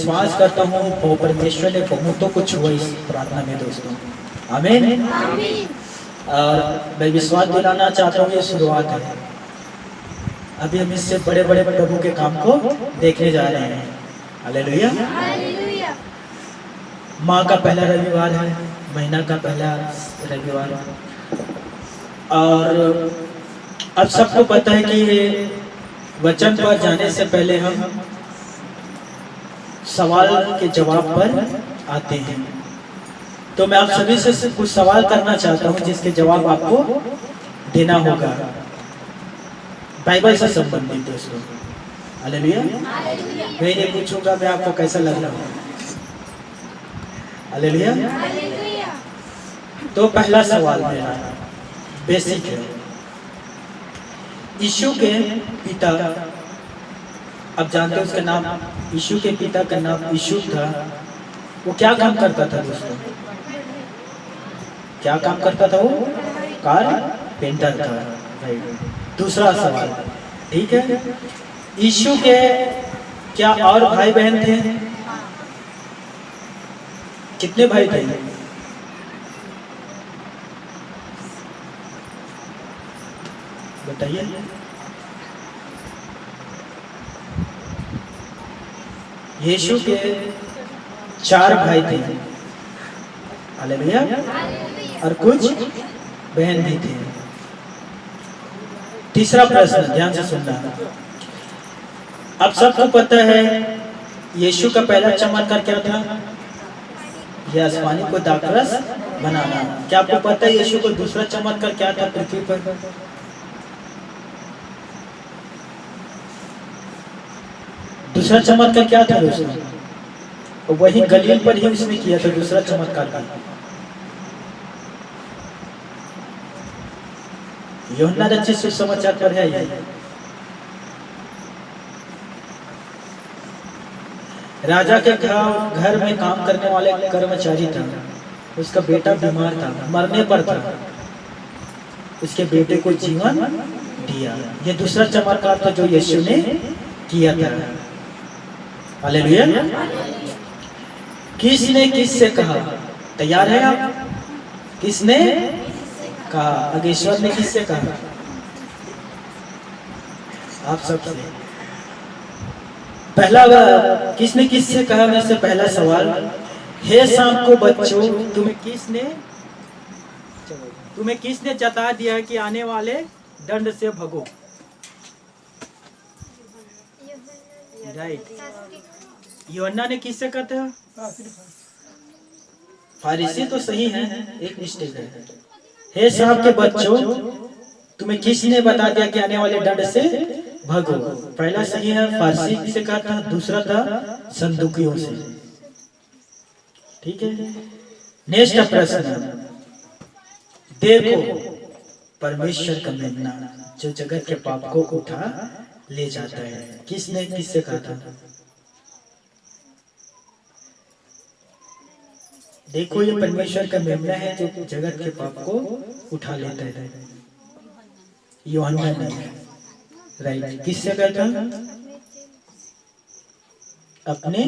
विश्वास करता हूँ वो परमेश्वर ने बहुतों को छुआ इस प्रार्थना में दोस्तों। आमीन। और मैं विश्वास दिलाना चाहता हूँ ये शुरुआत है, अभी हम इससे बड़े बड़े प्रभु के काम को देखने जा रहे हैं। हालेलुया। माह का पहला रविवार है, महीना का पहला रविवार, और अब सबको पता है कि वचन पर जाने से पहले हम सवाल के जवाब पर आते हैं। तो मैं आप सभी से कुछ सवाल करना चाहता हूं जिसके जवाब आपको देना होगा, बाइबल से संबंधित दोस्तों। हालेलुया। मैं ये पूछूंगा मैं आपको कैसा लग रहा हूँ। हालेलुया। तो पहला सवाल मेरा बेसिक है, यीशु के पिता, अब जानते हो उसका नाम, यीशु के पिता का नाम यीशु था, वो क्या काम करता था दोस्तों? क्या काम करता था वो? कारपेंटर था। दूसरा सवाल, ठीक है, यीशु के क्या और भाई बहन थे? कितने भाई थे? बताइए। यीशु के 4 भाई थे। हालेलुया। और कुछ बहन भी थे। तीसरा प्रश्न ध्यान से सुनना। अब सबको पता है यीशु का पहला चमत्कार क्या था? यह पानी को दाखरस बनाना। क्या आपको पता है यीशु को दूसरा चमत्कार क्या था पृथ्वी पर? दूसरा चमत्कार क्या था दोस्तों? वही गलील पर ही उसने किया था दूसरा चमत्कार का। यूहन्ना रचित सुसमाचार पर है ये। राजा के घर में काम करने वाले कर्मचारी था, उसका बेटा बीमार था, मरने पर था, उसके बेटे को जीवन दिया। ये दूसरा चमत्कार था जो यीशु ने किया था। हालेलुया। किसने किससे कहा? तैयार है आप? किसने कहा? अगेश्वर ने किससे कहा? आप सबसे। पहला किसने किससे कहा में से पहला सवाल, हे शाम को बच्चों तुम्हें किसने जता दिया कि आने वाले दंड से भगो? राइट। यूहन्ना ने किससे कहा था? फारिसी तो सही है, एक मिस्टेक है। हे शाम के बच्चों तुम्हें किसने बता दिया कि आने वाले दंड से भगो? पहला सही है, फारसी से कहा था, दूसरा था संदूकियों से। ठीक है। नेक्स्ट प्रश्न, देखो परमेश्वर का मेमना जो जगत के पाप को उठा ले जाता है। किसने किससे कहा था? देखो ये परमेश्वर का मेमना है जो जगत के पाप को उठा लेता है। यूहन्ना ने। राइट। किससे कहा था? अपने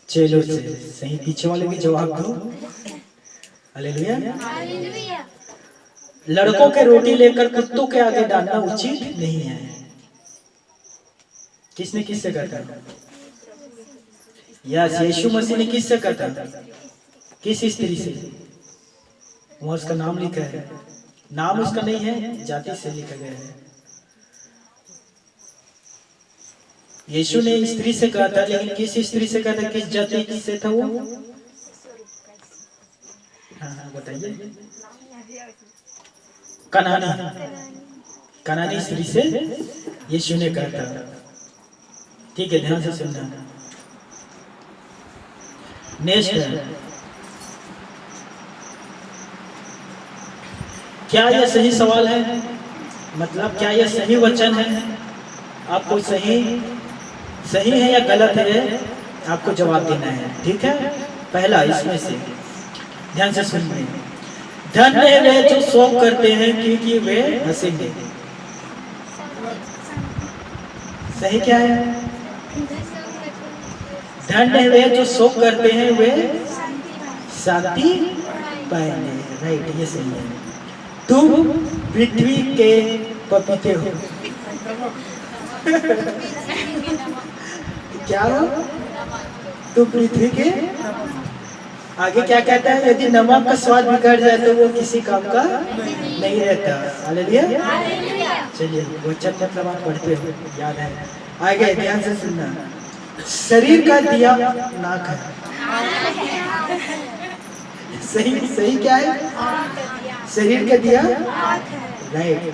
चेलों से। सही। पीछे वाले भी जवाब दो। हालेलुया। लड़कों के रोटी लेकर कुत्तों के आगे डालना उचित नहीं है। किसने किससे कहा था? यस, यीशु मसीह ने किससे कहा था? किस स्त्री से? वहां उसका नाम लिखा है, नाम उसका नहीं है, जाति से लिखा गया है। यीशु ने स्त्री से कहा था, लेकिन किस स्त्री से कहा था? किस जाति से था वो? हाँ बताइए। कनानी स्त्री से यीशु ने कहा था। ठीक है, ध्यान से सुनना। नेक्स्ट है, क्या यह सही सवाल है? मतलब क्या यह सही वचन है? आपको सही है या गलत है आपको जवाब देना है। ठीक है। पहला इसमें से ध्यान से सुनिए, धन्य है वे जो शोक करते हैं क्योंकि वे हंसेंगे। सही क्या है? धन्य है वे जो शोक करते हैं वे शांति पाएंगे। राइट, ये सही है। तुम पृथ्वी के पपीते हो। क्या हो? तुम पृथ्वी के, आगे क्या कहता है? यदि नमक का स्वाद बिगड़ जाए तो वो किसी काम का नहीं रहता। हालेलुया। चलिए, वचन मतलब आप पढ़ते हो, याद है। आगे ध्यान से सुनना। शरीर का दिया नाक है। सही सही क्या है? शरीर का दिया, राइट।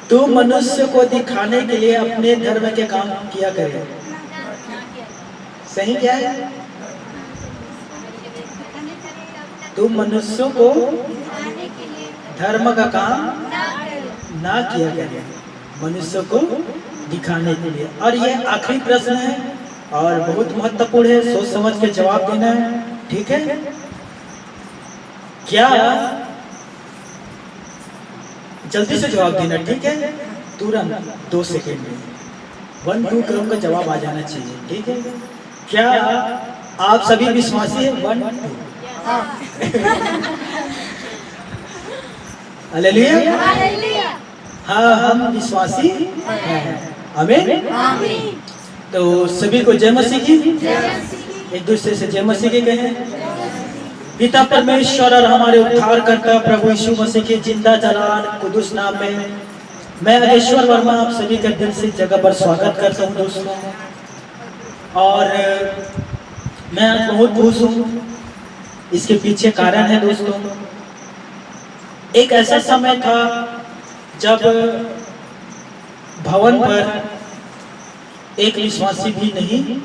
तो मनुष्य को दिखाने के लिए अपने धर्म के काम किया करे। सही क्या है? तुम मनुष्यों को धर्म का काम ना किया करे, मनुष्य को दिखाने के लिए। और ये आखिरी प्रश्न है और बहुत महत्वपूर्ण है, सोच समझ के जवाब देना है, ठीक है? क्या, जल्दी से जवाब देना, ठीक है? तुरंत 2 सेकेंड में 1 2 क्रम का जवाब आ जाना चाहिए, ठीक है? क्या आप सभी विश्वासी हैं? 1 2। हालेलुया। हाँ, हम विश्वासी हैं। आमीन। तो सभी को जय मसीह की। एक दूसरे से जय मसीह की कहें। पिता परमेश्वर और हमारे उद्धारकर्ता प्रभु यीशु मसीह के जिंदा जलाल कुदूस नाम में मैं अनेश्वर वर्मा आप सभी का दिल से जगह पर स्वागत करता हूँ दोस्तों। और मैं आज बहुत खुश हूँ। इसके पीछे कारण है दोस्तों, एक ऐसा समय था जब भवन पर एक विश्वासी भी नहीं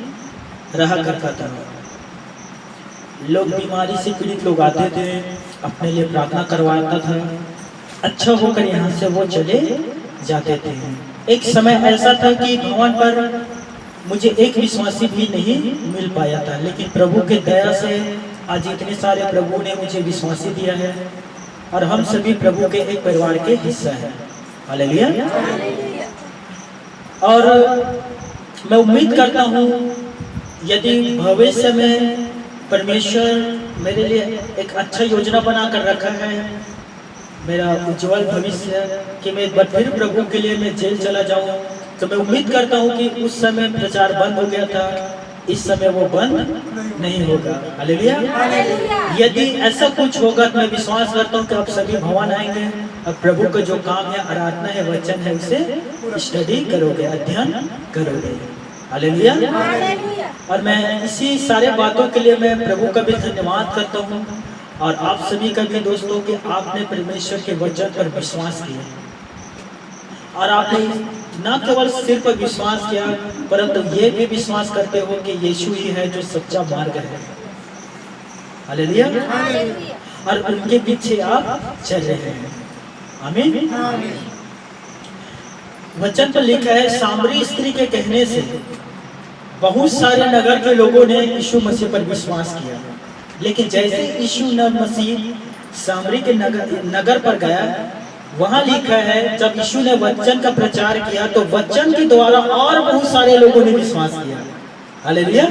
रहा करता था। लोग बीमारी से पीड़ित लोग आते थे, अपने लिए प्रार्थना करवाता था, अच्छा होकर यहाँ से वो चले जाते थे। एक समय ऐसा था कि भवन पर मुझे एक विश्वासी भी नहीं मिल पाया था, लेकिन प्रभु के दया से आज इतने सारे प्रभु ने मुझे विश्वासी दिया है और हम सभी प्रभु के एक परिवार के हिस्सा हैं। हालेलुया। और मैं उम्मीद करता हूँ यदि भविष्य में परमेश्वर मेरे लिए एक अच्छा योजना बना कर रखा है, मेरा उज्जवल भविष्य, कि मैं एक बार फिर प्रभु के लिए मैं जेल चला जाऊँ, तो मैं उम्मीद करता हूँ कि उस समय प्रचार बंद हो गया था, इस समय वो बंद नहीं होगा। हालेलुया। यदि ऐसा कुछ होगा तो मैं विश्वास करता हूँ कि आप सभी भवन आएंगे और प्रभु का जो काम है, आराधना है, वचन है, उसे स्टडी करोगे, अध्ययन करोगे। हालेलुया। और मैं इसी सारे बातों के लिए मैं प्रभु का भी धन्यवाद करता हूँ और आप सभी का भी दोस्तों कि आपने परमेश्वर के वचन पर विश्वास किया और आपने न केवल सिर्फ विश्वास किया परंतु ये भी विश्वास करते हो कि यीशु ही है जो सच्चा मार्ग है। हालेलुया। और उनके पीछे आप चल रहे हैं। आमीन। वचन पर लिखा है, सामरी स्त्री के कहने से बहुत सारे नगर के लोगों ने यीशु मसीह पर विश्वास किया, लेकिन जैसे यीशु मसीह सामरी के नगर पर गया, वहां लिखा है जब यीशु ने वचन का प्रचार किया तो वचन के द्वारा और बहुत सारे लोगों ने विश्वास किया। हालेलुया।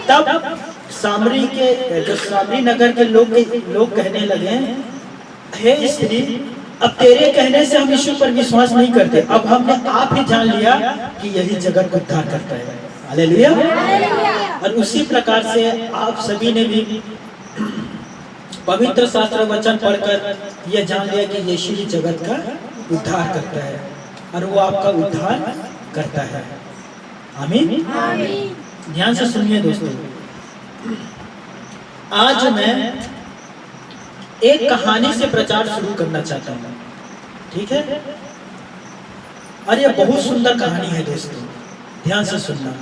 तब सामरी नगर के लोग कहने लगे, हे स्त्री, अब तेरे कहने से हम यीशु पर विश्वास नहीं करते, अब हमने आप ही जान लिया कि यही जगत को उद्धार करता है। हालेलुया। और उसी प्रकार से आप सभी ने भी पवित्र शास्त्र वचन पढ़कर यह जान लिया कि यीशु ही जगत का उद्धार करता है और वो आपका उद्धार करता है। आमीन। ध्यान से सुनिए दोस्तों, आज मैं एक कहानी से प्रचार शुरू करना चाहता हूँ, ठीक है? और ये बहुत सुंदर कहानी है दोस्तों, ध्यान से सुनना।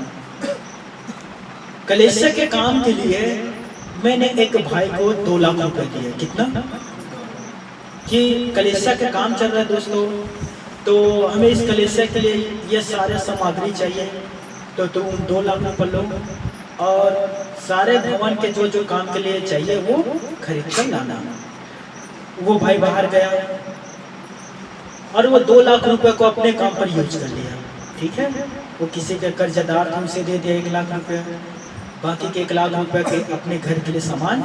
कलीसिया के काम के लिए मैंने एक भाई को 2 लाख रुपए दिए। कितना? कि कलीसिया का काम चल रहा है दोस्तों, तो हमें इस कलीसिया के लिए ये सारे सामग्री चाहिए, तो तुम 2 लाख रुपए लो और सारे भवन के जो काम के लिए चाहिए वो खरीद कर लाना। वो भाई बाहर गया और वो 2 लाख रुपए को अपने काम पर यूज कर लिया, ठीक है? वो किसी के कर्जदार था, उसे दे दिया 1 लाख रुपया, बाकी के 1 लाख रुपया के अपने घर के लिए सामान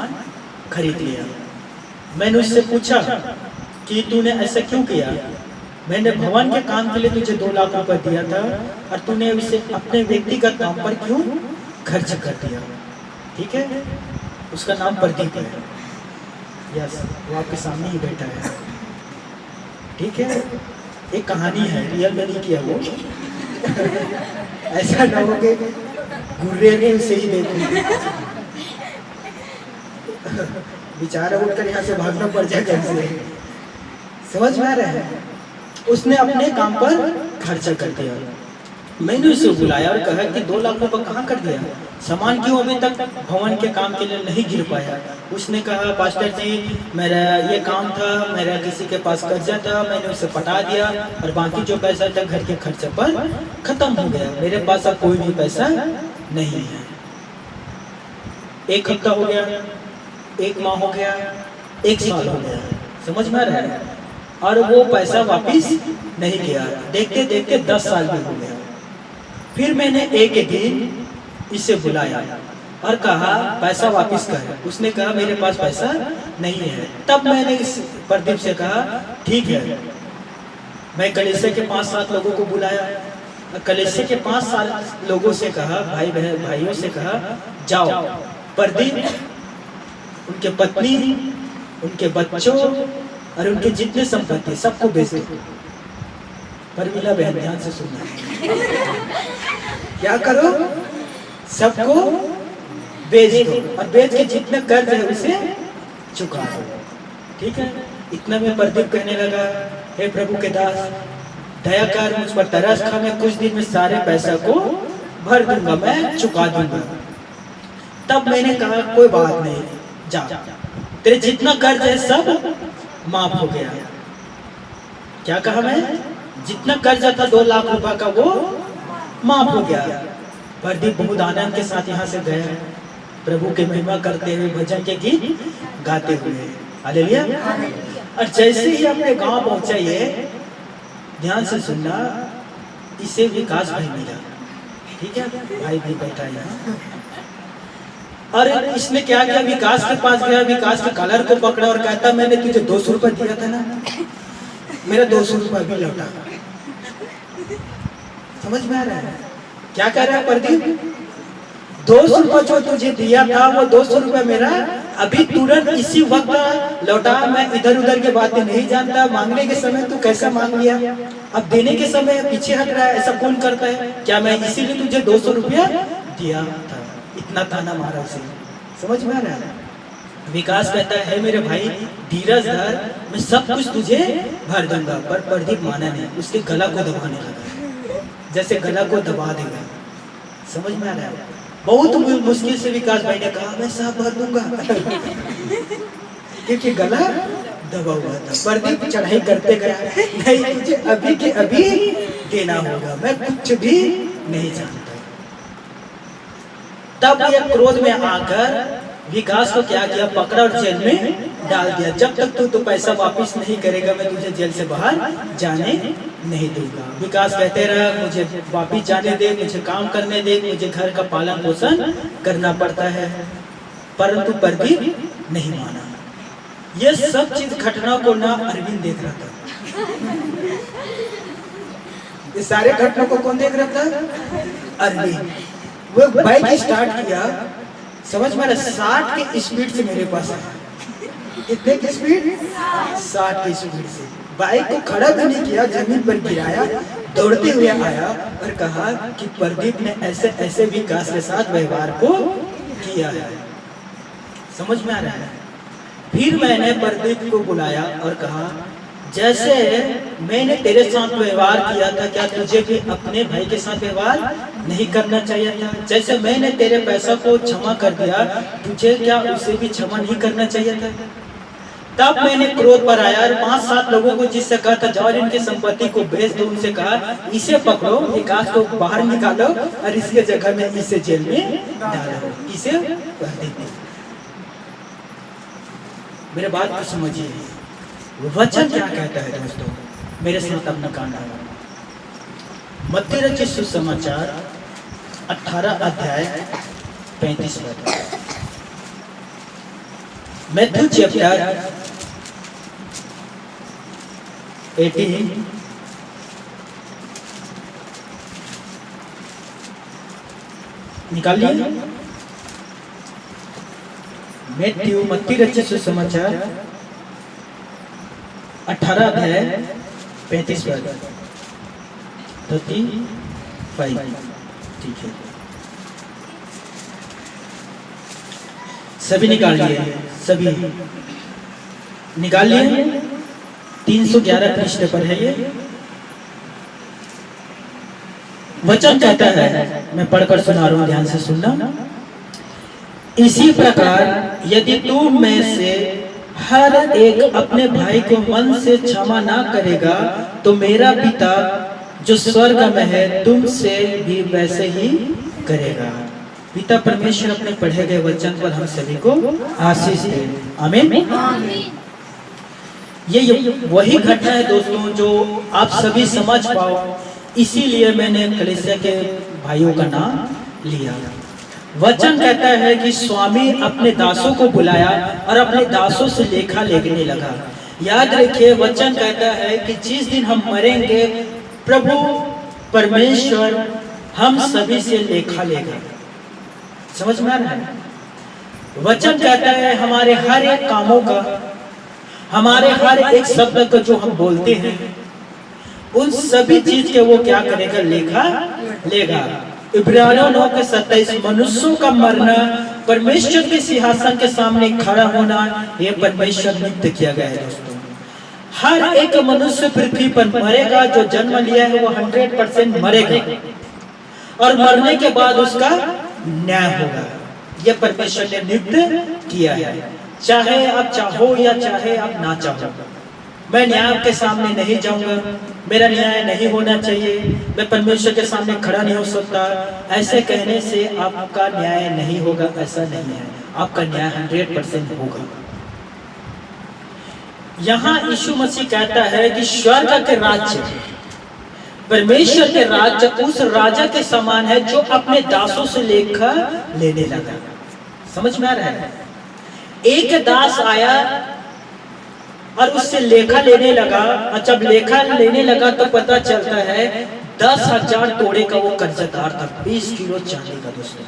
खरीद लिया। मैंने उससे पूछा कि तूने ऐसा क्यों किया? मैंने भवन के काम के लिए तुझे 2 लाख रुपया दिया था और तूने उसे अपने व्यक्तिगत काम पर क्यों खर्च कर दिया? ठीक है, उसका नाम प्रदीप है। यस, वो आपके सामने ही बैठा है। ठीक है, एक कहानी है, रियल में नहीं किया वो। ऐसा ना हो कि गुर्रे ने उसे ही देखी, बेचारा उठकर यहाँ से भागना पड़ जाए कैसे। समझ में आ रहा है? उसने अपने काम पर खर्चा कर दिया। मैंने उसे बुलाया और कहा कि 2 लाख रुपए कहाँ कर दिया? सामान क्यों अभी तक भवन के काम के लिए नहीं गिर पाया? उसने कहा पास्टर जी, मेरा ये काम था, मेरा किसी के पास कर्जा था, मैंने उसे पटा दिया और बाकी जो पैसा था घर के खर्चे पर खत्म हो गया। मेरे पास अब कोई भी पैसा नहीं है। 1 हफ्ता हो गया, 1 माह हो गया, 1 साल हो गया। समझ में आ रहा है? और वो पैसा वापिस नहीं किया। देखते देखते 10 साल भी हो गया। फिर मैंने एक दिन इसे बुलाया और कहा पैसा वापिस कर। उसने कहा मेरे पास पैसा नहीं है। तब मैंने इस प्रदीप से कहा ठीक है। मैं कलीसिया के 5-7 लोगों को बुलाया। कलीसिया के 5-7 लोगों से कहा, भाइयों से कहा, जाओ प्रदीप, उनके पत्नी, उनके बच्चों और उनके जितने संपत्ति सबको बेच दो। परमिला बहन ध्यान से सुनना, क्या करो? सबको बेच दो और बेच के जितने कर्ज है उसे चुका दो। ठीक है, इतना में प्रदीप कहने लगा, हे प्रभु के दास, दया कर, मुझ पर तरस खा, मैं कुछ दिन में सारे पैसा को भर दूंगा, मैं चुका दूंगा। तब मैंने कहा कोई बात नहीं, जा, तेरे जितना कर्ज है सब माफ हो गया। क्या कहा मैं? जितना कर्ज था 2 लाख रुपए का वो माफ हो गया। प्रदीप बहुत आनंद के साथ यहाँ से गए, प्रभु की महिमा करते हुए, भजन के गीत गाते हुए। हालेलुया। और जैसे ही अपने गांव पहुंचा, ये ध्यान से सुनना, इसे विकास भाई मिला। ठीक है, भाई भी बैठा है यहाँ। और इसने क्या किया? विकास के पास गया, विकास के कॉलर को पकड़ा और कहता मैंने तुझे 200 रुपए दिया था ना, मेरा 200 रुपए भी लौटा। समझ में आ रहा है क्या कह रहा है प्रदीप? 200 रुपए जो तुझे दिया था वो 200 रुपए मेरा अभी तुरंत इसी वक्त लौटा। मैं इधर उधर की बातें नहीं जानता। मांगने के समय तू कैसा मांग लिया, अब देने के समय पीछे हट रहा है। ऐसा कौन करता है? क्या मैं इसीलिए तुझे 200 रुपया दिया था? इतना ताना मारा उसे। समझ में आ रहा है? विकास कहता है मेरे भाई धीरज धर, मैं सब कुछ तुझे भर दूंगा। पर प्रदीप माना नहीं, उसके गला को दबाने लगा, जैसे गला को दबा देगा। समझ में आ रहा है? बहुत मुश्किल से विकास भाई ने कहा मैं सब भर दूंगा, क्योंकि गला दबा हुआ था। प्रदीप चढ़ाई करते गया, नहीं तुझे अभी के अभी देना होगा, मैं कुछ भी नहीं जानता। तब यह क्रोध में आकर विकास को क्या किया? पकड़ा और जेल में डाल दिया। जब तक तू तो पैसा वापस नहीं करेगा मैं तुझे जेल से बाहर जाने नहीं दूंगा। विकास कहते रहा मुझे वापस जाने दे, मुझे काम करने दे, मुझे घर का पालन पोषण करना पड़ता है। परंतु प्रदीप नहीं माना। ये सब चीज घटना को ना अरविंद देख रहा था, ये सारे घटना को कौन देख रहा था? अरविंद। वो बाइक स्टार्ट किया, समझ में 60 के स्पीड से मेरे पास आया। कितने की स्पीड? 60 की स्पीड से। बाइक को खड़ा भी नहीं किया, जमीन पर गिराया, दौड़ते हुए आया और कहा कि प्रदीप ने ऐसे ऐसे विकास के साथ व्यवहार को किया है। समझ में आ रहा है? फिर मैंने प्रदीप को बुलाया और कहा जैसे मैंने तेरे साथ व्यवहार किया था, क्या तुझे भी अपने भाई के साथ व्यवहार नहीं करना चाहिए था? जैसे मैंने तेरे पैसा को क्षमा कर दिया, तुझे क्या उसे भी क्षमा नहीं करना चाहिए था? तब मैंने क्रोध पर आया और 5-7 लोगों को जिससे कहा था जाओ इनकी संपत्ति को बेच दो, उनसे कहा इसे पकड़ो, विकास को बाहर निकालो और इसके जगह में इसे जेल में डालो। इसे मेरे बात को समझिए, वचन क्या कहता है दोस्तों? मेरे साथ अपना कान डालो। मत्ती रचित सुसमाचार 18 अध्याय 35 पद। मैथ्यू चैप्टर 18 निकालिए। मैथ्यू मत्ती रचित सुसमाचार 18 अध्याय 35 पद 35। ठीक है, सभी निकालिए, सभी निकालिए। 311 पृष्ठ पर है ये वचन। कहता है, मैं पढ़कर सुना रहा हूं, ध्यान से सुनना। इसी प्रकार यदि तुम में से हर एक अपने भाई को मन से क्षमा ना करेगा तो मेरा पिता जो स्वर्ग में है तुमसे भी वैसे ही करेगा। पिता परमेश्वर अपने पढ़े गए वचन पर हम सभी को आशीष दे। आमीन। ये वही घटना है दोस्तों जो आप सभी समझ पाओ, इसीलिए मैंने कलीसिया के भाइयों का नाम लिया। वचन कहता है कि स्वामी अपने दासों को बुलाया और अपने दासों से लेखा लेने लगा। याद रखिए, वचन कहता है कि जिस दिन हम मरेंगे प्रभु परमेश्वर हम सभी से लेखा लेगा। समझ में आ रहा है? वचन कहता है हमारे हर एक कामों का, हमारे हर एक शब्द का जो हम बोलते हैं, उन सभी चीज के वो क्या करेगा? लेखा लेगा। इब्रानियों 9:27 मनुष्यों का मरना, परमेश्वर के सिंहासन के सामने खड़ा होना, ये परमेश्वर नियुक्त किया गया है दोस्तों। हर एक मनुष्य पृथ्वी पर मरेगा, जो जन्म लिया है वो 100% मरेगा और मरने के बाद उसका न्याय होगा। यह परमेश्वर ने नियुक्त किया है। चाहे आप चाहो या चाहे आप ना चाहो, मैं न्याय के सामने नहीं जाऊंगा, मेरा न्याय नहीं होना चाहिए, मैं परमेश्वर के सामने खड़ा नहीं हो सकता, ऐसे कहने से आपका न्याय नहीं होगा। ऐसा नहीं है, आपका न्याय 100% होगा। यहाँ यीशु मसीह कहता है कि स्वर्ग के राज्य, परमेश्वर के राज्य उस राजा के समान है जो अपने दासों से लेखा लेने लगा। समझ में आ रहा है? एक दास आया और उससे लेखा लेने लगा, और जब लेखा लेने लगा तो पता चलता है 10,000 तोड़े का वो कर्जदार था, 20 किलो चांदी का दोस्तों,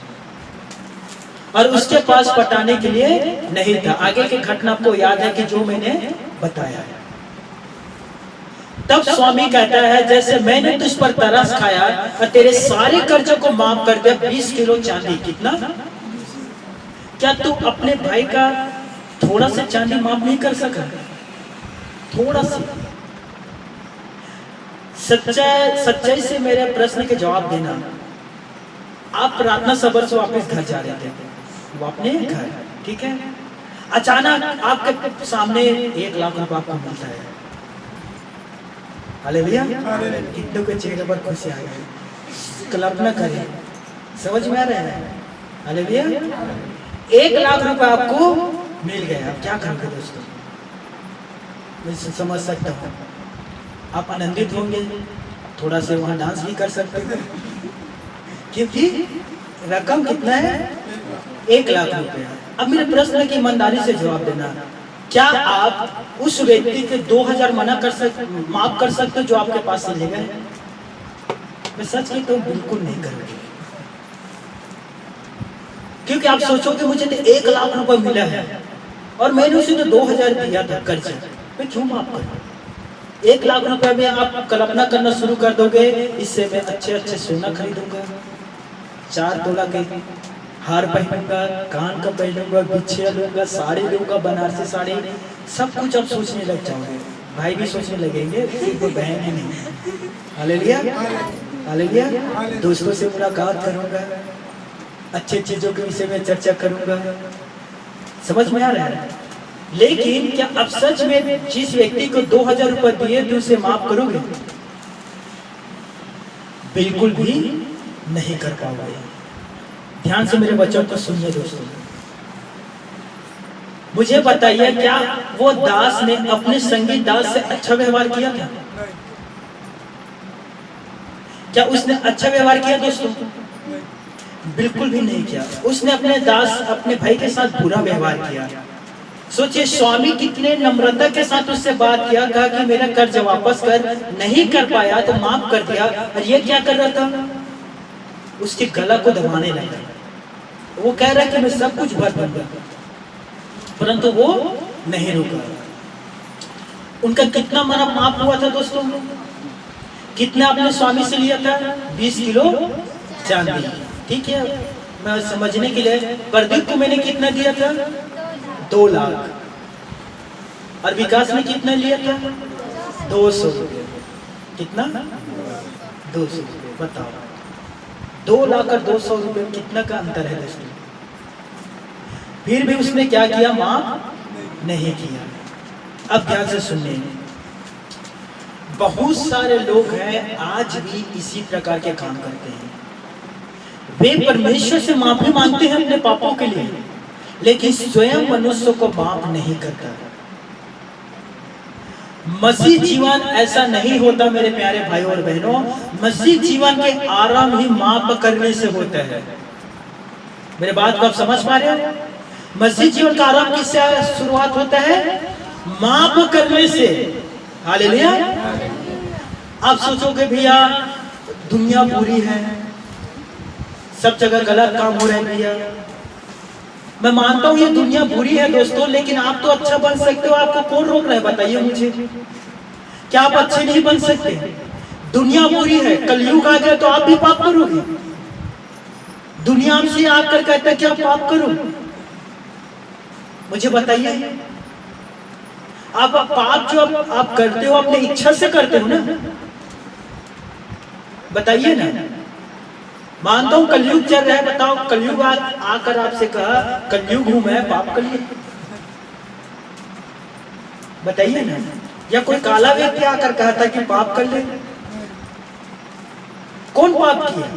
और उसके पास पटाने के लिए नहीं था। आगे की घटना आपको याद है कि जो मैंने बताया है। तब स्वामी कहता है जैसे मैंने तुझ पर तरस खाया और तेरे सारे कर्जों को माफ कर दिया, 20 किलो चांदी, कितना? क्या तू अपने भाई का थोड़ा सा चांदी माफ नहीं कर सका? थोड़ा सा सच्चाई से मेरे प्रश्न के जवाब देना। आप प्रार्थना सभा से वापस घर जा रहे थे, वो अपने घर, ठीक है, अचानक आपके सामने 1 लाख रुपया आपको मिलता है। हालेलुया। कितनों के चेहरे पर खुशी आ गई? कल्पना करें, समझ में आ रहा है? हालेलुया। 1 लाख रुपया आपको मिल गया, आप क्या करोगे दोस्तों? मैं समझ सकता हूँ आप आनंदित होंगे, थोड़ा से वहाँ डांस भी कर सकते हैं, क्योंकि रकम कितना है? 1 लाख रुपया। अब मेरे प्रश्न की ईमानदारी से जवाब देना, क्या आप उस व्यक्ति के 2,000 माफ कर सकते जो आपके पास से ले गए? मैं सच कहता हूँ, बिल्कुल नहीं करोगे, क्योंकि आप सोचोगे मुझे तो 1 लाख रुपया मिला है और मैंने उसे तो 2,000 दिया था कर्ज, मैं क्यों माफ करूं? 1 लाख रुपए में आप कल्पना करना शुरू कर दोगे, इससे मैं अच्छे अच्छे सोना खरीदूंगा, 4 तोला के हार पहनूंगा, कान का पहनूंगा, बिछिया लूंगा, साड़ी लूंगा, बनारसी साड़ी, सब कुछ आप सोचने लग जाओगे। भाई भी सोचने लगेंगे, सिर्फ बहन ही नहीं। Hallelujah, hallelujah. दोस्तों से मुलाकात करूंगा, अच्छी चीजों के विषय में चर्चा करूंगा। समझ में आ रहा है? लेकिन क्या अब सच में जिस व्यक्ति को 2,000 रुपए दिए थे उसे माफ करोगे? बिल्कुल भी नहीं कर पाओगे। ध्यान से मेरे बच्चों को सुनिए दोस्तों, मुझे बताइए क्या वो दास ने अपने संगी दास से अच्छा व्यवहार किया था? क्या उसने अच्छा व्यवहार किया दोस्तों? बिल्कुल भी नहीं किया। उसने अपने दास, अपने भाई के साथ बुरा व्यवहार किया। सोचिए स्वामी कितने नम्रता के साथ उससे बात किया, कहा कि मेरा कर्ज वापस कर, नहीं कर पाया तो माफ कर दिया। और ये क्या कर रहा था? उसके गला को दबाने लगा। वो कह रहा है कि मैं सब कुछ भर दूंगा, परंतु वो नहीं रुका। उनका कितना मना माफ हुआ था दोस्तों? कितना आपने स्वामी से लिया था? 20 किलो चांदी। ठीक है, मैं समझने के लिए, प्रदीप को मैंने कितना दिया था? 2 लाख। और विकास ने कितना लिया था? 200 रुपये। कितना? 200 रुपये। बताओ, 2 लाख और 200 रुपये कितना का अंतर है दोस्तों? फिर भी उसने क्या किया? माफ नहीं किया। अब ध्यान से सुनिए, बहुत सारे लोग हैं आज भी इसी प्रकार के काम करते हैं। वे परमेश्वर से माफी मांगते हैं अपने पापों के लिए, लेकिन स्वयं मनुष्य को माफ नहीं करता। मसीह जीवन ऐसा नहीं होता मेरे प्यारे भाइयों और बहनों। मसीह जीवन के आराम ही माफ करने से होता है। मेरे बात को आप समझ पा रहे हो? मसीह जीवन का आराम किससे शुरुआत होता है? माफ करने से। हालेलुया। आप सोचोगे भैया दुनिया बुरी है, सब जगह गलत काम हो रहा है भैया। मैं मानता हूं ये दुनिया बुरी है दोस्तों, लेकिन आप तो अच्छा बन सकते हो। आपको कौन रोक रहा है? बताइए मुझे, क्या आप अच्छे नहीं बन सकते? दुनिया बुरी है, कलयुग आ गया तो आप भी पाप करोगे। दुनिया आपसे आकर कहता है कि आप पाप करो। मुझे बताइए, आप पाप जो आप करते हो अपने इच्छा से करते हो ना? बताइए ना। मानता हूं कलयुग चल रहा है, बताओ कलयुग आकर आपसे कहा कलयुग हूं मैं, पाप कर लिया? बताइए ना। या कोई काला व्यक्ति आकर कहा था कि पाप कर ले? कौन पाप किया?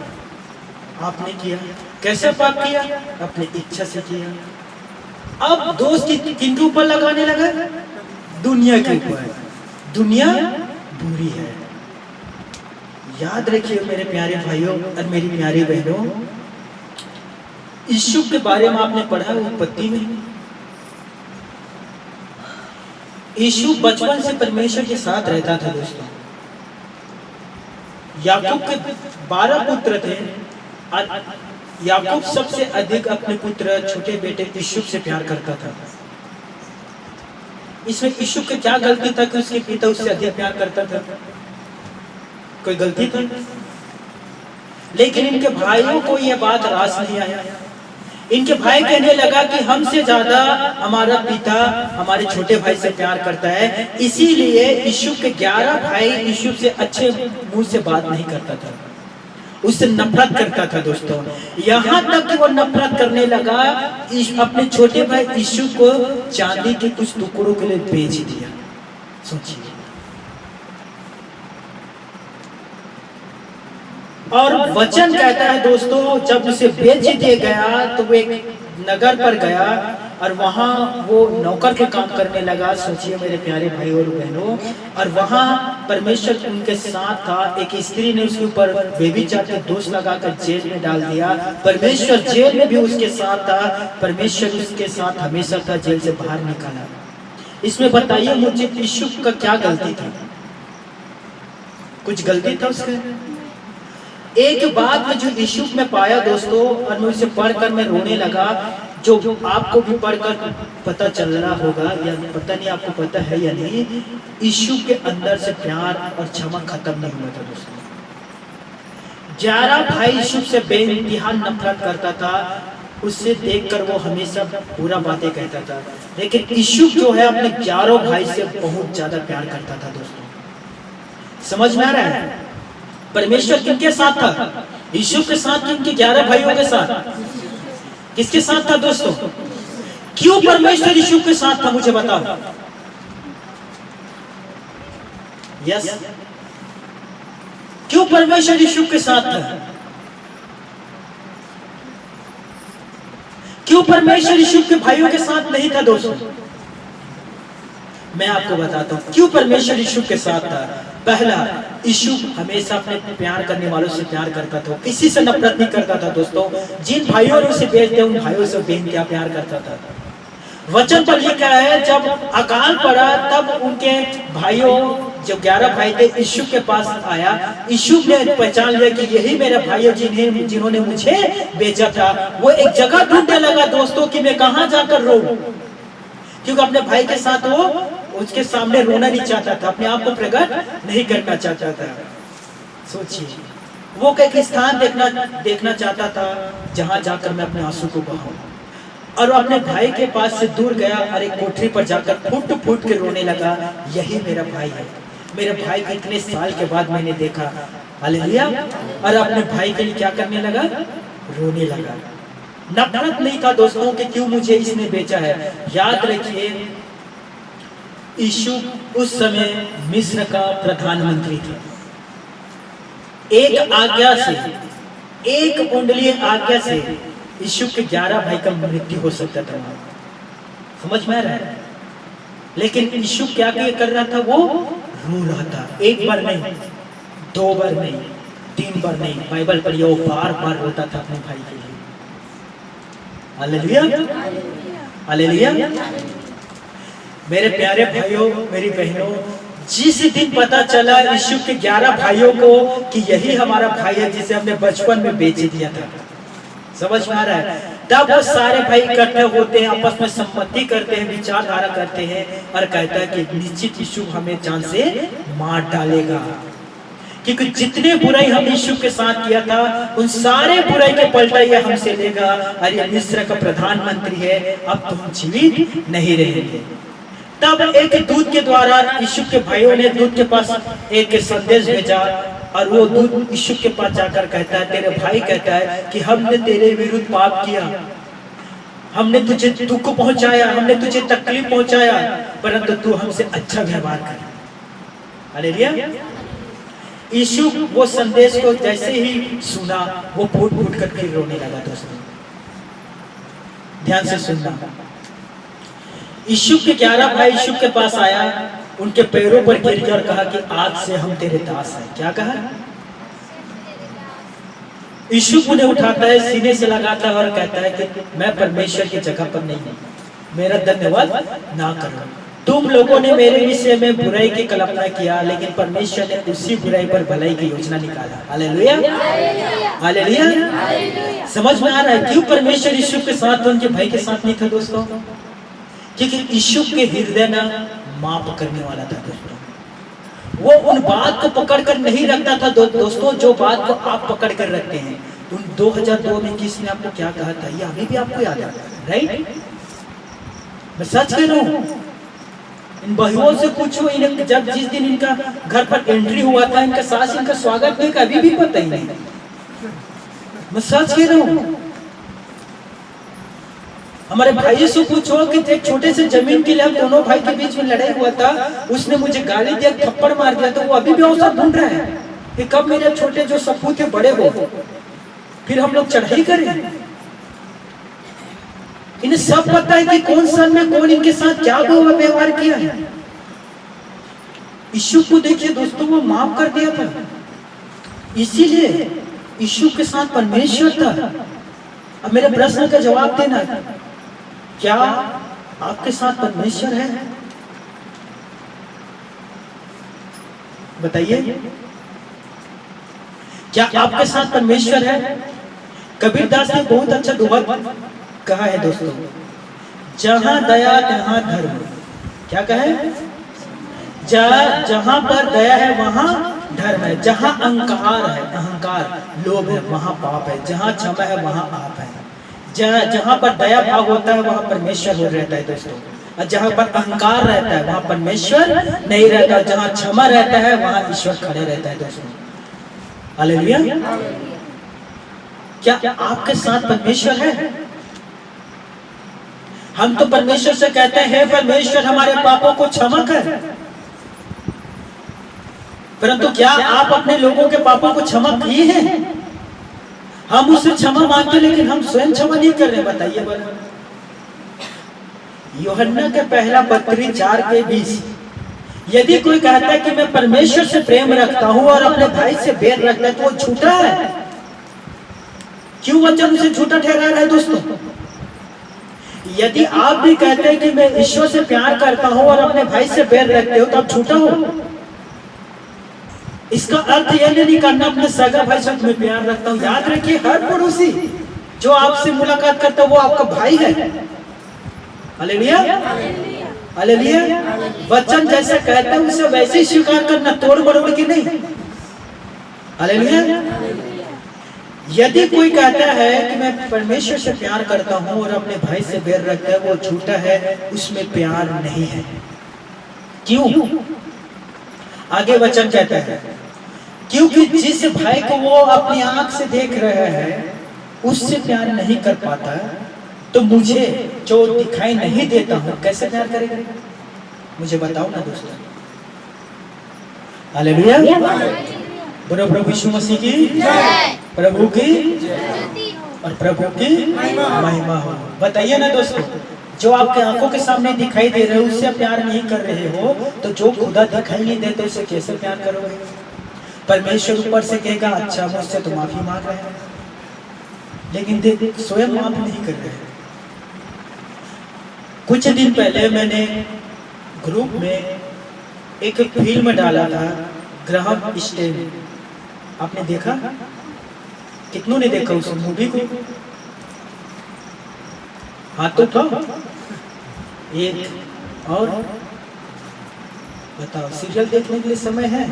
आपने किया। कैसे पाप किया? अपनी इच्छा से किया। अब दोष किनके ऊपर लगाने लगा? दुनिया के ऊपर। दुनिया बुरी है। याद रखिए मेरे प्यारे भाइयों और मेरी प्यारी बहनों, यीशु के बारे में आपने पढ़ा उत्पत्ति में। यीशु बचपन से परमेश्वर के साथ रहता था दोस्तों। याकूब के 12 पुत्र थे। याकूब सबसे अधिक अपने पुत्र छोटे बेटे यूसुफ से प्यार करता था। इसमें यूसुफ की क्या गलती था कि उसके पिता उससे अधिक प्यार करता था? कोई गलती थी? लेकिन इनके भाइयों को यह बात रास नहीं आया। इनके भाई कहने लगा कि हमसे ज्यादा हमारा पिता हमारे छोटे भाई से प्यार करता है, इसीलिए यूसुफ के 11 भाई यूसुफ से अच्छे मुंह से बात नहीं करता था, उससे नफरत करता था दोस्तों। यहाँ तक कि वो नफरत करने लगा, अपने छोटे भाई यूसुफ को चांदी के कुछ टुकड़ों के लिए बेच दिया। सोचिए। और वचन कहता है दोस्तों, जब उसे बेच दिया गया तो वो एक नगर पर गया और वहां वो नौकर के काम करने लगा। सोचिए मेरे प्यारे भाई और बहनों, और वहां परमेश्वर उनके साथ था। एक स्त्री ने उसके ऊपर व्यभिचार के दोष लगाकर जेल में डाल दिया। परमेश्वर जेल में भी उसके साथ था, परमेश्वर उसके साथ हमेशा था, जेल से बाहर निकाला। इसमें बताइए मुझे यूसुफ का क्या गलती था? कुछ गलती था उसका? एक बात जो यूसुफ में पाया दोस्तों, और मैं उसे पढ़कर मैं रोने लगा, जो आपको भी पढ़कर पता चल रहा होगा या पता नहीं आपको पता है या नहीं, यूसुफ के अंदर से प्यार और क्षमा खत्म नहीं हुआ था दोस्तों। 11 भाई यूसुफ से बेइंतहा नफरत करता था, उससे देखकर वो हमेशा बुरा बातें कहता था। लेकिन यूसुफ जो है अपने 11 भाई से बहुत ज्यादा प्यार करता था दोस्तों। समझ में आ रहा है? परमेश्वर किनके साथ था? यूसुफ के साथ, किनके 11 भाइयों के साथ? किसके साथ था दोस्तों? क्यों परमेश्वर यूसुफ के साथ था? मुझे बताओ। यस, क्यों परमेश्वर यूसुफ के साथ था? क्यों परमेश्वर यूसुफ के भाइयों के साथ नहीं था दोस्तों? मैं आपको बताता हूं क्यों परमेश्वर यूसुफ के साथ था। पहला, यीशु हमेशा अपने प्यार करने वालों से प्यार करता था, किसी से नफरत नहीं करता था दोस्तों। जिन भाइयों ने उसे बेच दिया उन भाइयों से बेनतिया प्यार करता था। वचन पर लिखा है जब अकाल पड़ा तब उनके भाइयों जो 11 भाई थे यीशु के पास आया। यीशु ने पहचान लिया कि यही मेरा भाई है जिन्होंने मुझे बेचा था। वो एक जगह ढूंढने लगा दोस्तों कि मैं कहां जाकर रो, क्योंकि अपने भाई के साथ वो उसके सामने रोना नहीं चाहता था, अपने आप को प्रकट नहीं करना चाहता था। सोचिए, वो एक स्थान देखना चाहता था जहां जाकर मैं अपने आंसू को बहाऊं। और वो अपने भाई के पास से दूर गया और एक कोठरी पर जाकर फुट फुट के रोने लगा, यही मेरा भाई है, मेरे भाई को इतने साल के बाद मैंने देखा। हालेलुया। और अपने भाई के लिए क्या करने लगा? रोने लगा। नफरत नहीं था दोस्तों कि क्यों मुझे इसने बेचा है। याद रखिए, यीशु उस समय मिस्र का प्रधानमंत्री था। एक आज्ञा से, एक कुंडली आज्ञा से यीशु के 11 भाई का मृत्यु हो सकता था। समझ में आ रहा है? लेकिन यीशु क्या कर रहा था? वो रो रहा था। एक बार नहीं, 2 बार नहीं, 3 बार नहीं, बाइबल पढ़िए, वो बार बार रोता था अपने भाई के लिए। Hallelujah, hallelujah. मेरे प्यारे भाइयों, मेरी बहनों, जिस दिन पता चला यीशु के 11 भाइयों को कि यही हमारा भाई है जिसे हमने बचपन में बेच दिया था, समझ में आ रहा है? तब वो सारे भाई इकट्ठे होते हैं, आपस में सम्मति करते हैं, विचारधारा करते हैं और कहता है कि निश्चित यीशु हमें जान से मार डालेगा, क्योंकि जितने बुराई हम यीशु के साथ किया था उन सारे बुराई के पलटा ये हमसे लेगा। और ये मिस्र का प्रधानमंत्री है, अब तो हम जीवित नहीं रहेंगे। तब एक दूत के द्वारा यीशु के भाइयों ने दूत के पास एक संदेश भेजा और वो दूत यीशु के पास जाकर कहता है, तेरे भाई कहता है कि हमने तेरे विरुद्ध पाप किया, हमने तुझे दुख पहुंचाया, हमने तुझे तकलीफ पहुंचाया, परंतु तू हमसे अच्छा व्यवहार कर। हालेलुया। यीशु वो संदेश को जैसे ही सुना वो फूट फूट कर फिर रोने लगा। दोस्तों ध्यान से सुनना, यीशु के 11 भाई यीशु के पास आया, उनके पैरों पर गिर गया और कहा कि आज से हम तेरे दास हैं। क्या कहा? यीशु उन्हें उठाता है, सीने से लगाता है और कहता है कि मैं परमेश्वर की जगह पर नहीं हूं, मेरा धन्यवाद ना करो। तुम लोगों ने मेरे विषय में बुराई की कल्पना किया, लेकिन परमेश्वर ने उसी बुराई पर भलाई की योजना निकाला। Hallelujah, hallelujah. समझ में आ रहा है क्यों परमेश्वर यीशु के साथ उनके भाई के साथ नहीं था दोस्तों? क्योंकि यीशु के हृदय ना माफ करने वाला था दोस्तों। वो उन बात को पकड़ कर नहीं रखता था दोस्तों जो बात को आप पकड़ कर रखते हैं। उन 2002 में किसने आपको क्या कहा था, ये अभी भी आपको याद आता है, राइट? मैं सच कह रहा हूँ, इन बहनों से पूछो, इन्हें जब जिस दिन इनका घर पर एंट्री हुआ था, इनका सास इनका स्वागत नहीं, अभी भी पता ही नहीं। मैं सच कह रहा हूँ, हमारे भाई से पूछो कि एक छोटे से जमीन के लिए हम दोनों भाई के बीच में लड़ाई हुआ था, उसने मुझे गाली दिया, थप्पड़ मार दिया, तो वो अभी भी अवसर ढूंढ रहा है कि कब मेरे छोटे जो सपूत थे बड़े हो, फिर हम लोग चढ़ाई करें। इन्हें सब पता है कि कौन सन में कौन इनके साथ क्या व्यवहार किया है। यीशु को देखिए दोस्तों, वो माफ कर दिया था, इसीलिए यीशु के साथ परमेश्वर था। अब मेरे प्रश्न का जवाब देना, क्या आपके साथ परमेश्वर है? बताइए, क्या आपके साथ परमेश्वर है? कबीरदास ने बहुत अच्छा दोहा कहा है दोस्तों, जहां दया तहां धर्म। क्या कहे? जहां पर दया है वहां धर्म है, जहां अहंकार है, अहंकार लोभ है, वहां पाप है, जहां क्षमा है वहां आप है, जहां पर दया भाव होता है वहां परमेश्वर हो रहता है दोस्तों, और जहां पर अहंकार रहता है वहां परमेश्वर नहीं रहता, जहां क्षमा रहता है वहां ईश्वर खड़े रहता है दोस्तों। हालेलुया। क्या आपके साथ परमेश्वर है? हम तो परमेश्वर से कहते हैं, परमेश्वर हमारे पापों को क्षमा कर, परंतु क्या आप अपने लोगों के पापों को क्षमा किए हैं? हम उससे क्षमा मांगते, लेकिन हम स्वयं क्षमा नहीं कर रहे। बताइए बड़ा। यूहन्ना के पहला पत्री 4:20, यदि कोई कहता है कि मैं परमेश्वर से प्रेम रखता हूं और अपने भाई से बैर रखता है तो वो झूठा है। क्यों वचन उसे झूठा ठहरा रहा है दोस्तों? यदि आप भी कहते हैं कि मैं ईश्वर से प्यार करता हूं और अपने भाई से बैर रखते हो तो आप झूठा हो। इसका अर्थ यह नहीं करना अपने सगा भाई से मैं प्यार रखता हूं। याद रखिए, हर पड़ोसी जो आपसे मुलाकात करता है वो आपका भाई है। Hallelujah, hallelujah. वचन जैसे कहता है उसे वैसे ही स्वीकार करना, तोड़ मरोड़ के नहीं। हालेलुया। यदि कोई कहता है कि मैं परमेश्वर से प्यार करता हूं और अपने भाई से बैर रखता है वो झूठा है, उसमें प्यार नहीं है। क्यों? आगे वचन कहता है क्योंकि जिस भाई को वो अपनी आंख से देख रहे हैं उससे प्यार नहीं कर पाता तो मुझे जो दिखाई नहीं देता हूं कैसे प्यार करेगा? मुझे बताओ ना दोस्तों। हालेलुया। बोलो प्रभु यीशु मसीह की जय, प्रभु की और प्रभु की महिमा हो। बताइए ना दोस्तों, जो आपके आंखों के सामने दिखाई दे रहे हो उससे प्यार नहीं कर रहे हो तो जो खुदा दिखाई नहीं देते उससे कैसे प्यार करोगे? परमेश्वर ऊपर से कहेगा अच्छा मुझसे तो माफी मांग रहे हैं, लेकिन देख स्वयं माफ नहीं कर रहे हैं। कुछ दिन पहले मैंने ग्रुप में एक फिल्म डाला था, ग्राहम स्टेन। आपने देखा? कितनों ने देखा उस मूवी को? हाँ तो एक और बताओ, सीरियल देखने के लिए समय है?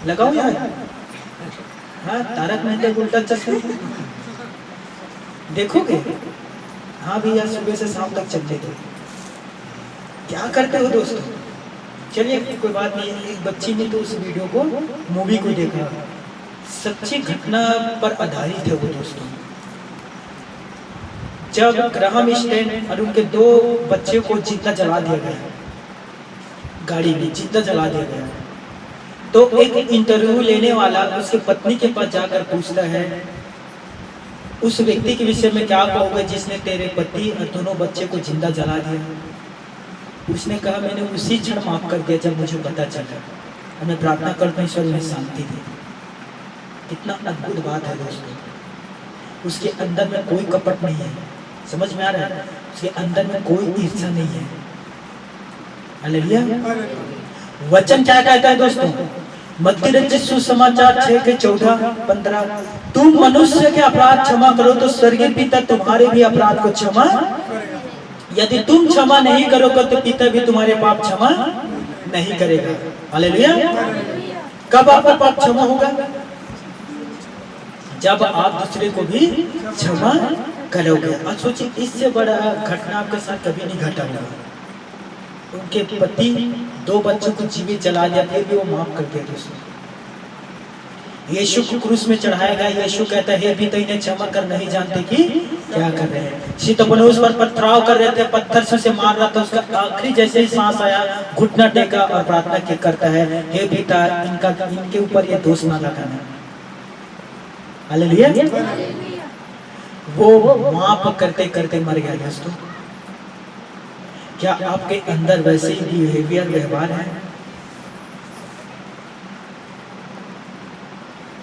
लगाओ यार। हाँ, तारक मेहता का उल्टा चश्मा देखोगे? हाँ भैया, सुबह से शाम तक चलते थे। क्या करते हो दोस्तों? चलिए कोई बात नहीं। एक बच्ची ने तो उस वीडियो को, मूवी को देखा, सच्ची घटना पर आधारित है वो दोस्तों। जब ग्राहम स्टेन और उनके 2 बच्चे को जिंदा जला दिया गया, गाड़ी में जिंदा जला दिया गया, तो एक इंटरव्यू लेने वाला उसके पत्नी के पास जाकर पूछता है उस व्यक्ति के विषय में क्या कहोगे जिसने तेरे पति और दोनों बच्चे को जिंदा जला दिया? उसने कहा मैंने उसी क्षण माफ कर दिया जब मुझे पता चला, और मैं प्रार्थना करता हूं ईश्वर में शांति दे। कितना अद्भुत बात है दोस्तों। उसके अंदर में कोई कपट नहीं है, समझ में आ रहा है? उसके अंदर में कोई ईर्ष्या नहीं है। हालेलुया। वचन क्या कहता है दोस्तों? मत्ती रचित सुसमाचार 6:14-15, तुम मनुष्य के अपराध क्षमा करो तो स्वर्गीय पिता तुम्हारे भी अपराध को क्षमा, यदि तुम क्षमा नहीं करोगे तो पिता भी तुम्हारे पाप क्षमा नहीं करेगा। हालेलुया। कब आपका पाप क्षमा होगा? जब आप दूसरे को भी क्षमा करोगे। और सोचिए, इससे बड़ा घटना आपके साथ कभी नहीं घटा होगा। उनके पति 2 बच्चों को जीवित जला दिया, फिर भी वो माफ कर दिया दोस्तों। यीशु को क्रूस में चढ़ाया गया, यीशु कहता है भी तो इन्हें क्षमा कर, नहीं जानते कि क्या कर रहे हैं। स्तिफनुस पर पथराव कर रहे थे, पत्थर से उसे मार रहा था। उसका आखिरी जैसे ही सांस आया, घुटना टेका और प्रार्थना की करता है, हे पिता इनके ऊपर ये दोष ना लगाना। हालेलुया। वो माफ करते करते मर गया दोस्तों। क्या आपके अंदर वैसे ही बिहेवियर, व्यवहार है?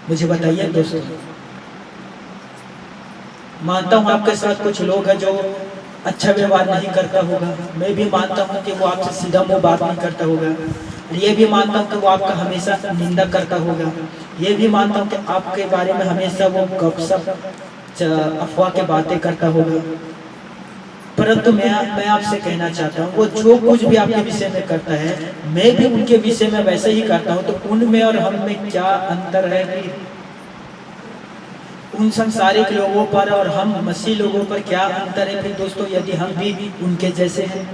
मुझे बताइए दोस्तों। मानता हूं आपके साथ कुछ लोग हैं जो अच्छा व्यवहार नहीं करता होगा। मैं भी मानता हूं कि वो आपसे सीधा मुंह बात नहीं करता होगा। ये भी मानता हूं कि वो आपका हमेशा निंदा करता होगा। ये भी मानता हूं कि आपके बारे में हमेशा वो गपशप, अफवाह के बातें करता होगा। परंतु मैं आपसे कहना चाहता हूँ, वो जो कुछ भी आपके विषय में करता है, मैं भी उनके विषय में वैसे ही करता हूँ। तो उनमें और हम में क्या अंतर है? उन संसारिक लोगों पर और हम मसीह लोगों पर क्या अंतर है फिर दोस्तों, यदि हम भी उनके जैसे हैं?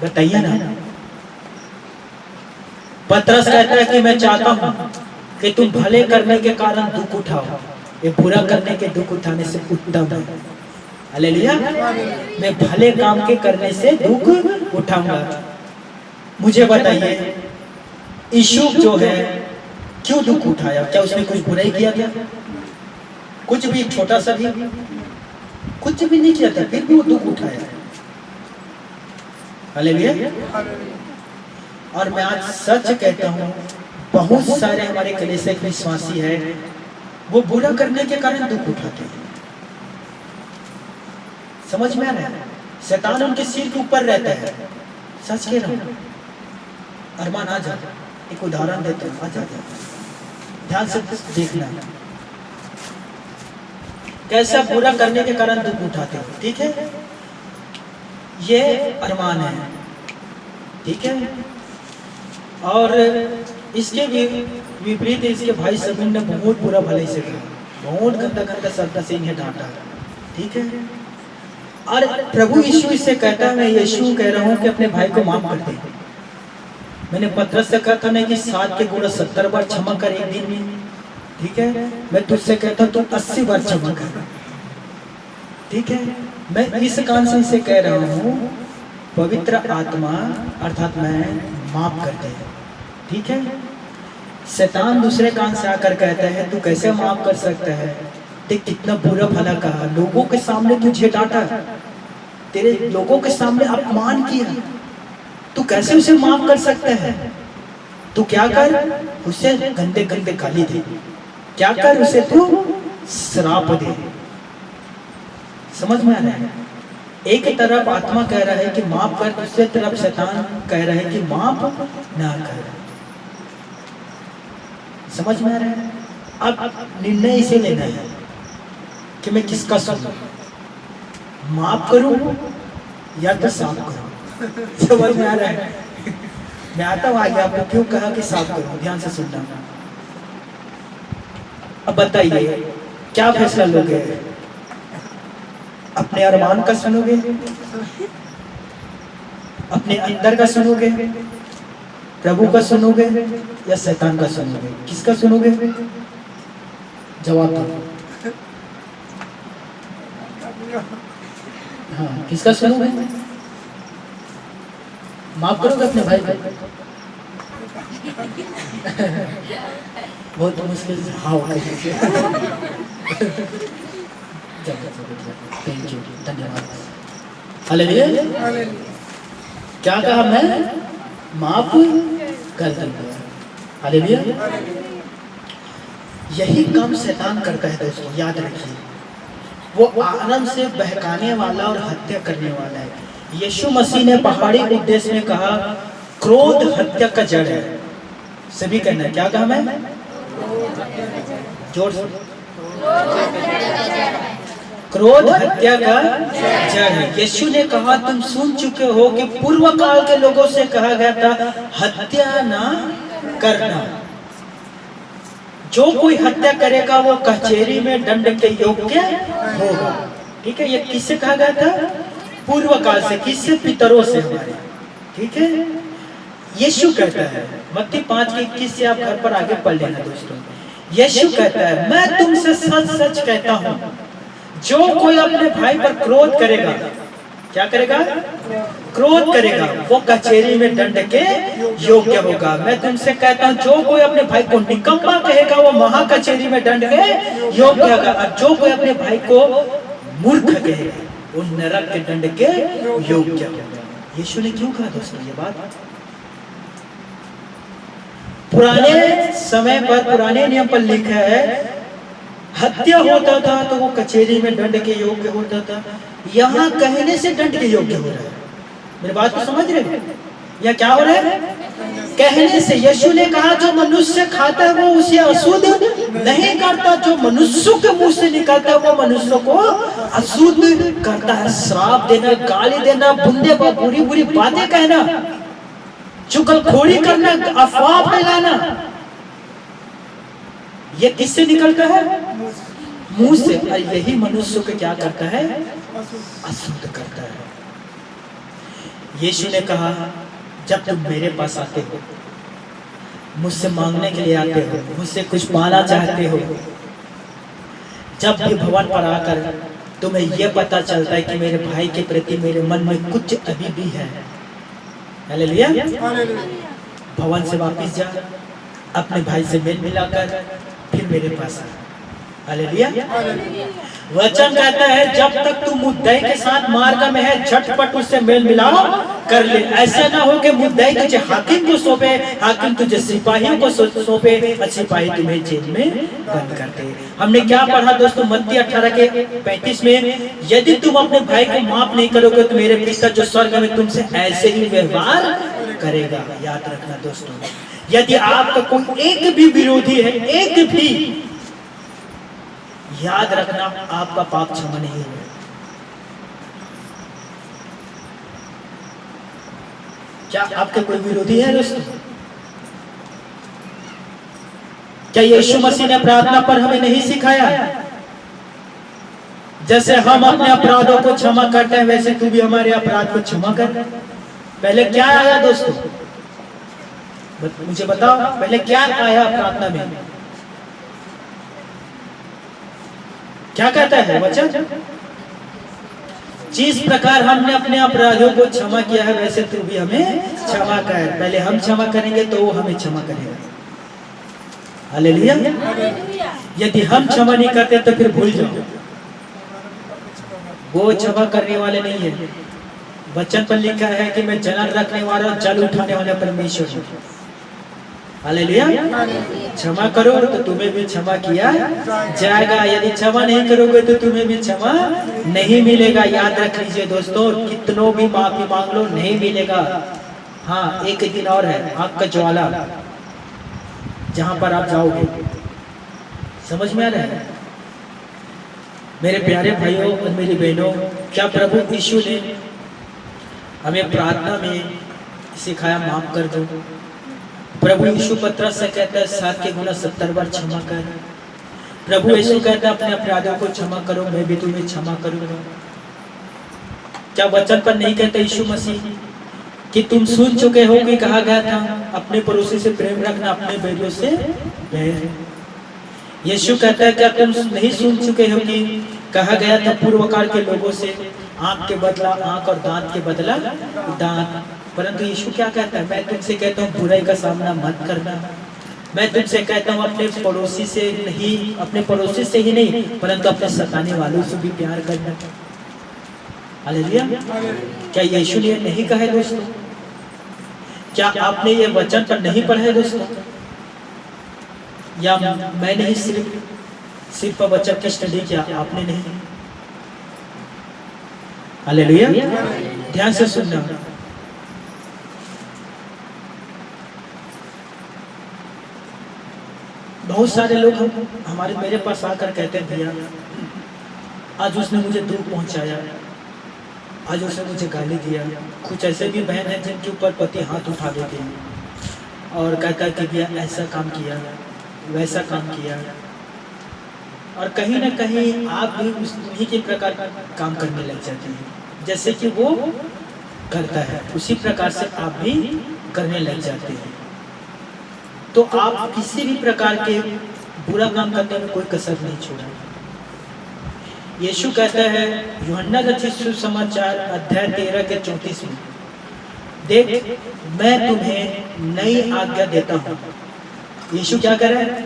बताइए ना। पतरस कहता है कि मैं चाहता हूँ कि तुम भले करने के कारण दुख उठाओ, ये बुरा करने के दुख उठाने से उत्तम है। हालेलुया। मैं भले काम के करने से दुख उठाऊंगा। मुझे बताइए, यीशु जो है क्यों दुख उठाया? क्या उसने कुछ बुराई किया था? कुछ भी, छोटा सा भी कुछ भी नहीं किया था, फिर भी वो दुख उठाया। हालेलुया। और मैं आज सच कहता हूँ, बहुत सारे हमारे कलीसिया के विश्वासी है, वो बुरा करने के कारण दुख उठाते हैं। समझ में आ रहा है? शैतान उनके सिर के ऊपर रहता है। सच कह रहा हूँ। अरमान आ जा, एक उदाहरण देता हूँ, आ जा, ध्यान से देखना कैसा बुरा करने के कारण दुख उठाते हैं। ठीक है, ये अरमान है, ठीक है, और इसके विपरीत इसके भाई सबीन ने बहुत बुरा भले से कहा, बहुत गंदा गंदा शब्द से इन्हें डांटा। ठीक है, और प्रभु यीशु इससे कहता है, मैं यीशु कह रहा हूँ कि अपने भाई को माफ कर दे। मैंने पत्रस से कहा था ना कि 7 के गुणा 70 बार क्षमा कर एक दिन में। ठीक है, मैं तुझसे कहता हूँ तू 80 बार क्षमा कर। ठीक है, मैं इस कान से इसे कह रहा हूँ, पवित्र आत्मा अर्थात मैं माफ कर दे। ठीक है, शैतान दूसरे कान से आकर कहता है तू कैसे माफ कर सकता है, देख कितना बुरा भला कहा, लोगों के सामने तुझे डांटा, तेरे लोगों के सामने अपमान किया, तू कैसे उसे माफ कर सकता है। तू क्या कर, उसे गंदे गंदे गाली दे, क्या कर, उसे तू श्राप दे। समझ में आ रहा है? एक तरफ आत्मा कह रहा है कि माफ कर, दूसरी तरफ शैतान कह रहा है कि माफ ना कर। समझ में आ रहा है? अब निर्णय इसे लेना है कि मैं किसका सुनूं, माफ करूं या तो साफ करूं। समझ में आ रहा है? मैं आता हूं आगे, आपको क्यों कहा कि साफ करूं, ध्यान से सुनना। अब बताइए क्या फैसला लोगे, अपने अरमान का सुनोगे, अपने अंदर का सुनोगे, प्रभु का सुनोगे या शैतान का सुनोगे, किसका सुनोगे? जवाब दो। हाँ, किसका सुनोगे? माफ करोगे अपने भाई को? बहुत मुश्किल से हाँ थैंक यू, धन्यवाद। हालेलुया। क्या कहा मैं? माफ कर दूंगा। हालेलुया। यही काम शैतान करता है दोस्तों, याद रखिए। वो आराम से बहकाने वाला और हत्या करने वाला है। यीशु मसीह ने पहाड़ी उपदेश में कहा क्रोध हत्या का जड़ है। सभी कहना है, क्या कहा मैं? जोर से। क्रोध हत्या का जड़ है। यीशु ने कहा तुम सुन चुके हो कि पूर्व काल के लोगों से कहा गया था हत्या ना करना। जो कोई हत्या करेगा वो कचहरी में दंड के योग्य होगा। ठीक है, ये किससे कहा गया था? पूर्व काल से। किससे? पितरों से हमारे। ठीक है, यीशु कहता है, मत्ती 5:21 से आप घर पर आगे पढ़ लेना दोस्तों। यीशु कहता है मैं तुमसे सच सच कहता हूं, जो कोई अपने भाई पर क्रोध करेगा, क्या करेगा? क्रोध करेगा, वो कचहरी में दंड के योग्य होगा। मैं तुमसे कहता हूँ जो कोई अपने भाई को निकम्मा कहेगा वो महा कचहरी में दंड के योग्य होगा, और जो कोई अपने भाई को मूर्ख कहेगा वो नरक के दंड के योग्य होगा। यीशु ने क्यों कहा दोस्तों ये बात? पुराने समय पर, पुराने नियम पर लिखा है हत्या होता था तो वो कचहरी में दंड के योग्य होता था। यहाँ कहने से दंड के योग्य हो रहा है। मेरी बात को समझ रहे हो? या क्या हो रहा है? कहने से। यीशु ने कहा जो मनुष्य खाता है वो उसे अशुद्ध नहीं करता, जो मनुष्य के मुंह से निकलता है वो मनुष्य को अशुद्ध करता है। श्राप देना, गाली देना, बुंदे बुरी बुरी बातें कहना, चुगलखोरी करना, अफवाह फैलाना, ये किससे निकलता है? मुंह से। और यही मनुष्य को क्या करता है? अशुद्ध करता है। यीशु ने कहा जब तुम मेरे पास आते हो, मुझसे मांगने के लिए आते हो, मुझसे कुछ पाना चाहते हो, जब भी भवन पर आकर तुम्हें यह पता चलता है कि मेरे भाई के प्रति मेरे मन में कुछ अभी भी है, हालेलुया, भवन से वापस जा, अपने भाई से मेल मिलाकर फिर मेरे पास आ। हालेलुया। वचन कहता है जब तक तुम मुद्दई के साथ मार्ग में है झटपट उससे मेल मिलाओ कर ले। ऐसा ना हो कि मुद्दाई तुझे हाकिम को सौंपे, हाकिम तुझे सिपाहियों को सौंपे और सिपाही तुम्हें जेल में बंद कर दे। हमने क्या पढ़ा दोस्तों मत्ती 18:35 में, यदि तुम अपने भाई को माफ नहीं करोगे तो मेरे पिता जो स्वर्ग में तुमसे ऐसे ही व्यवहार करेगा। याद रखना दोस्तों, यदि आपका कोई एक भी विरोधी है, एक भी, याद रखना आपका पाप क्षमा नहीं है। क्या आपके कोई विरोधी है दोस्तों? क्या यीशु मसीह ने प्रार्थना पर हमें नहीं सिखाया? जैसे हम अपने अपराधों को क्षमा करते हैं वैसे तू भी हमारे अपराध को क्षमा कर। पहले क्या आया दोस्तों, मुझे बताओ, पहले क्या आया प्रार्थना में? क्या कहता है वचन? जिस प्रकार हमने अपने अपराधों को क्षमा किया है वैसे तू भी हमें क्षमा कर। पहले हम क्षमा करेंगे तो वो हमें क्षमा करेगा। हालेलुया। यदि हम क्षमा नहीं करते तो फिर भूल जाओ, वो क्षमा करने वाले नहीं है। वचन पर लिखा है कि मैं जलन रखने वाला और जल उठाने वाला परमेश्वर हूं। हालेलुया। क्षमा करो तो तुम्हें भी क्षमा किया जाएगा, यदि क्षमा नहीं करोगे तो तुम्हें भी क्षमा नहीं मिलेगा। याद रख लीजिए दोस्तों, कितनों भी माफी मांग लो नहीं मिलेगा। हाँ, एक दिन और है, आग का ज्वाला, जहां पर आप जाओगे। समझ में आ रहा है मेरे प्यारे भाइयों और मेरी बहनों? क्या प्रभु यीशु ने हमें प्रार्थना में सिखाया माफ कर दो? प्रभु यीशु पतरस से कहता है 7 के गुना 70 बार क्षमा कर। प्रभु यीशु कहता है अपने अपराधों को क्षमा करो, मैं भी तुम्हें क्षमा करूंगा। क्या वचन पर नहीं कहता यीशु मसीह कि तुम सुन चुके हो कि कहा गया था अपने पड़ोसी से प्रेम रखना, अपने बैरियों से बैर। यीशु कहता है क्या तुम नहीं सुन चुके हो कि कहा गया था पूर्व काल के लोगों से आंख के बदला आंख और दांत के बदला दांत। परंतु यीशु क्या कहता है? मैं तुमसे कहता हूँ बुराई का सामना मत करना। मैं तुमसे कहता हूँ अपने पड़ोसी से नहीं, अपने पड़ोसी से ही नहीं परंतु अपने सताने वालों से भी प्यार करना। हालेलुया। क्या यीशु ने नहीं कहा है दोस्तों? क्या आपने ये वचन पर नहीं पढ़ा है दोस्तों? या मैंने ही सिर्फ वचन की स्टडी किया, आपने नहीं? हालेलुया। ध्यान से सुनना। बहुत सारे लोग हमारे मेरे पास आकर कहते हैं भैया आज उसने मुझे दुख पहुंचाया, आज उसने मुझे गाली दिया। कुछ ऐसे भी बहन हैं जिनके ऊपर पति हाथ उठा देते हैं और कहता है कि भैया ऐसा काम किया, वैसा काम किया। और कहीं ना कहीं आप भी उसी के प्रकार का काम करने लग जाते हैं, जैसे कि वो करता है उसी प्रकार से आप भी करने लग जाते हैं। तो आप किसी भी प्रकार के बुरा काम करने में कोई कसर नहीं छोड़ा। यीशु कहता है यूहन्ना रचित सुसमाचार अध्याय 13 के 34 में, देख मैं तुम्हें नई आज्ञा देता हूँ। यीशु क्या कर रहा है?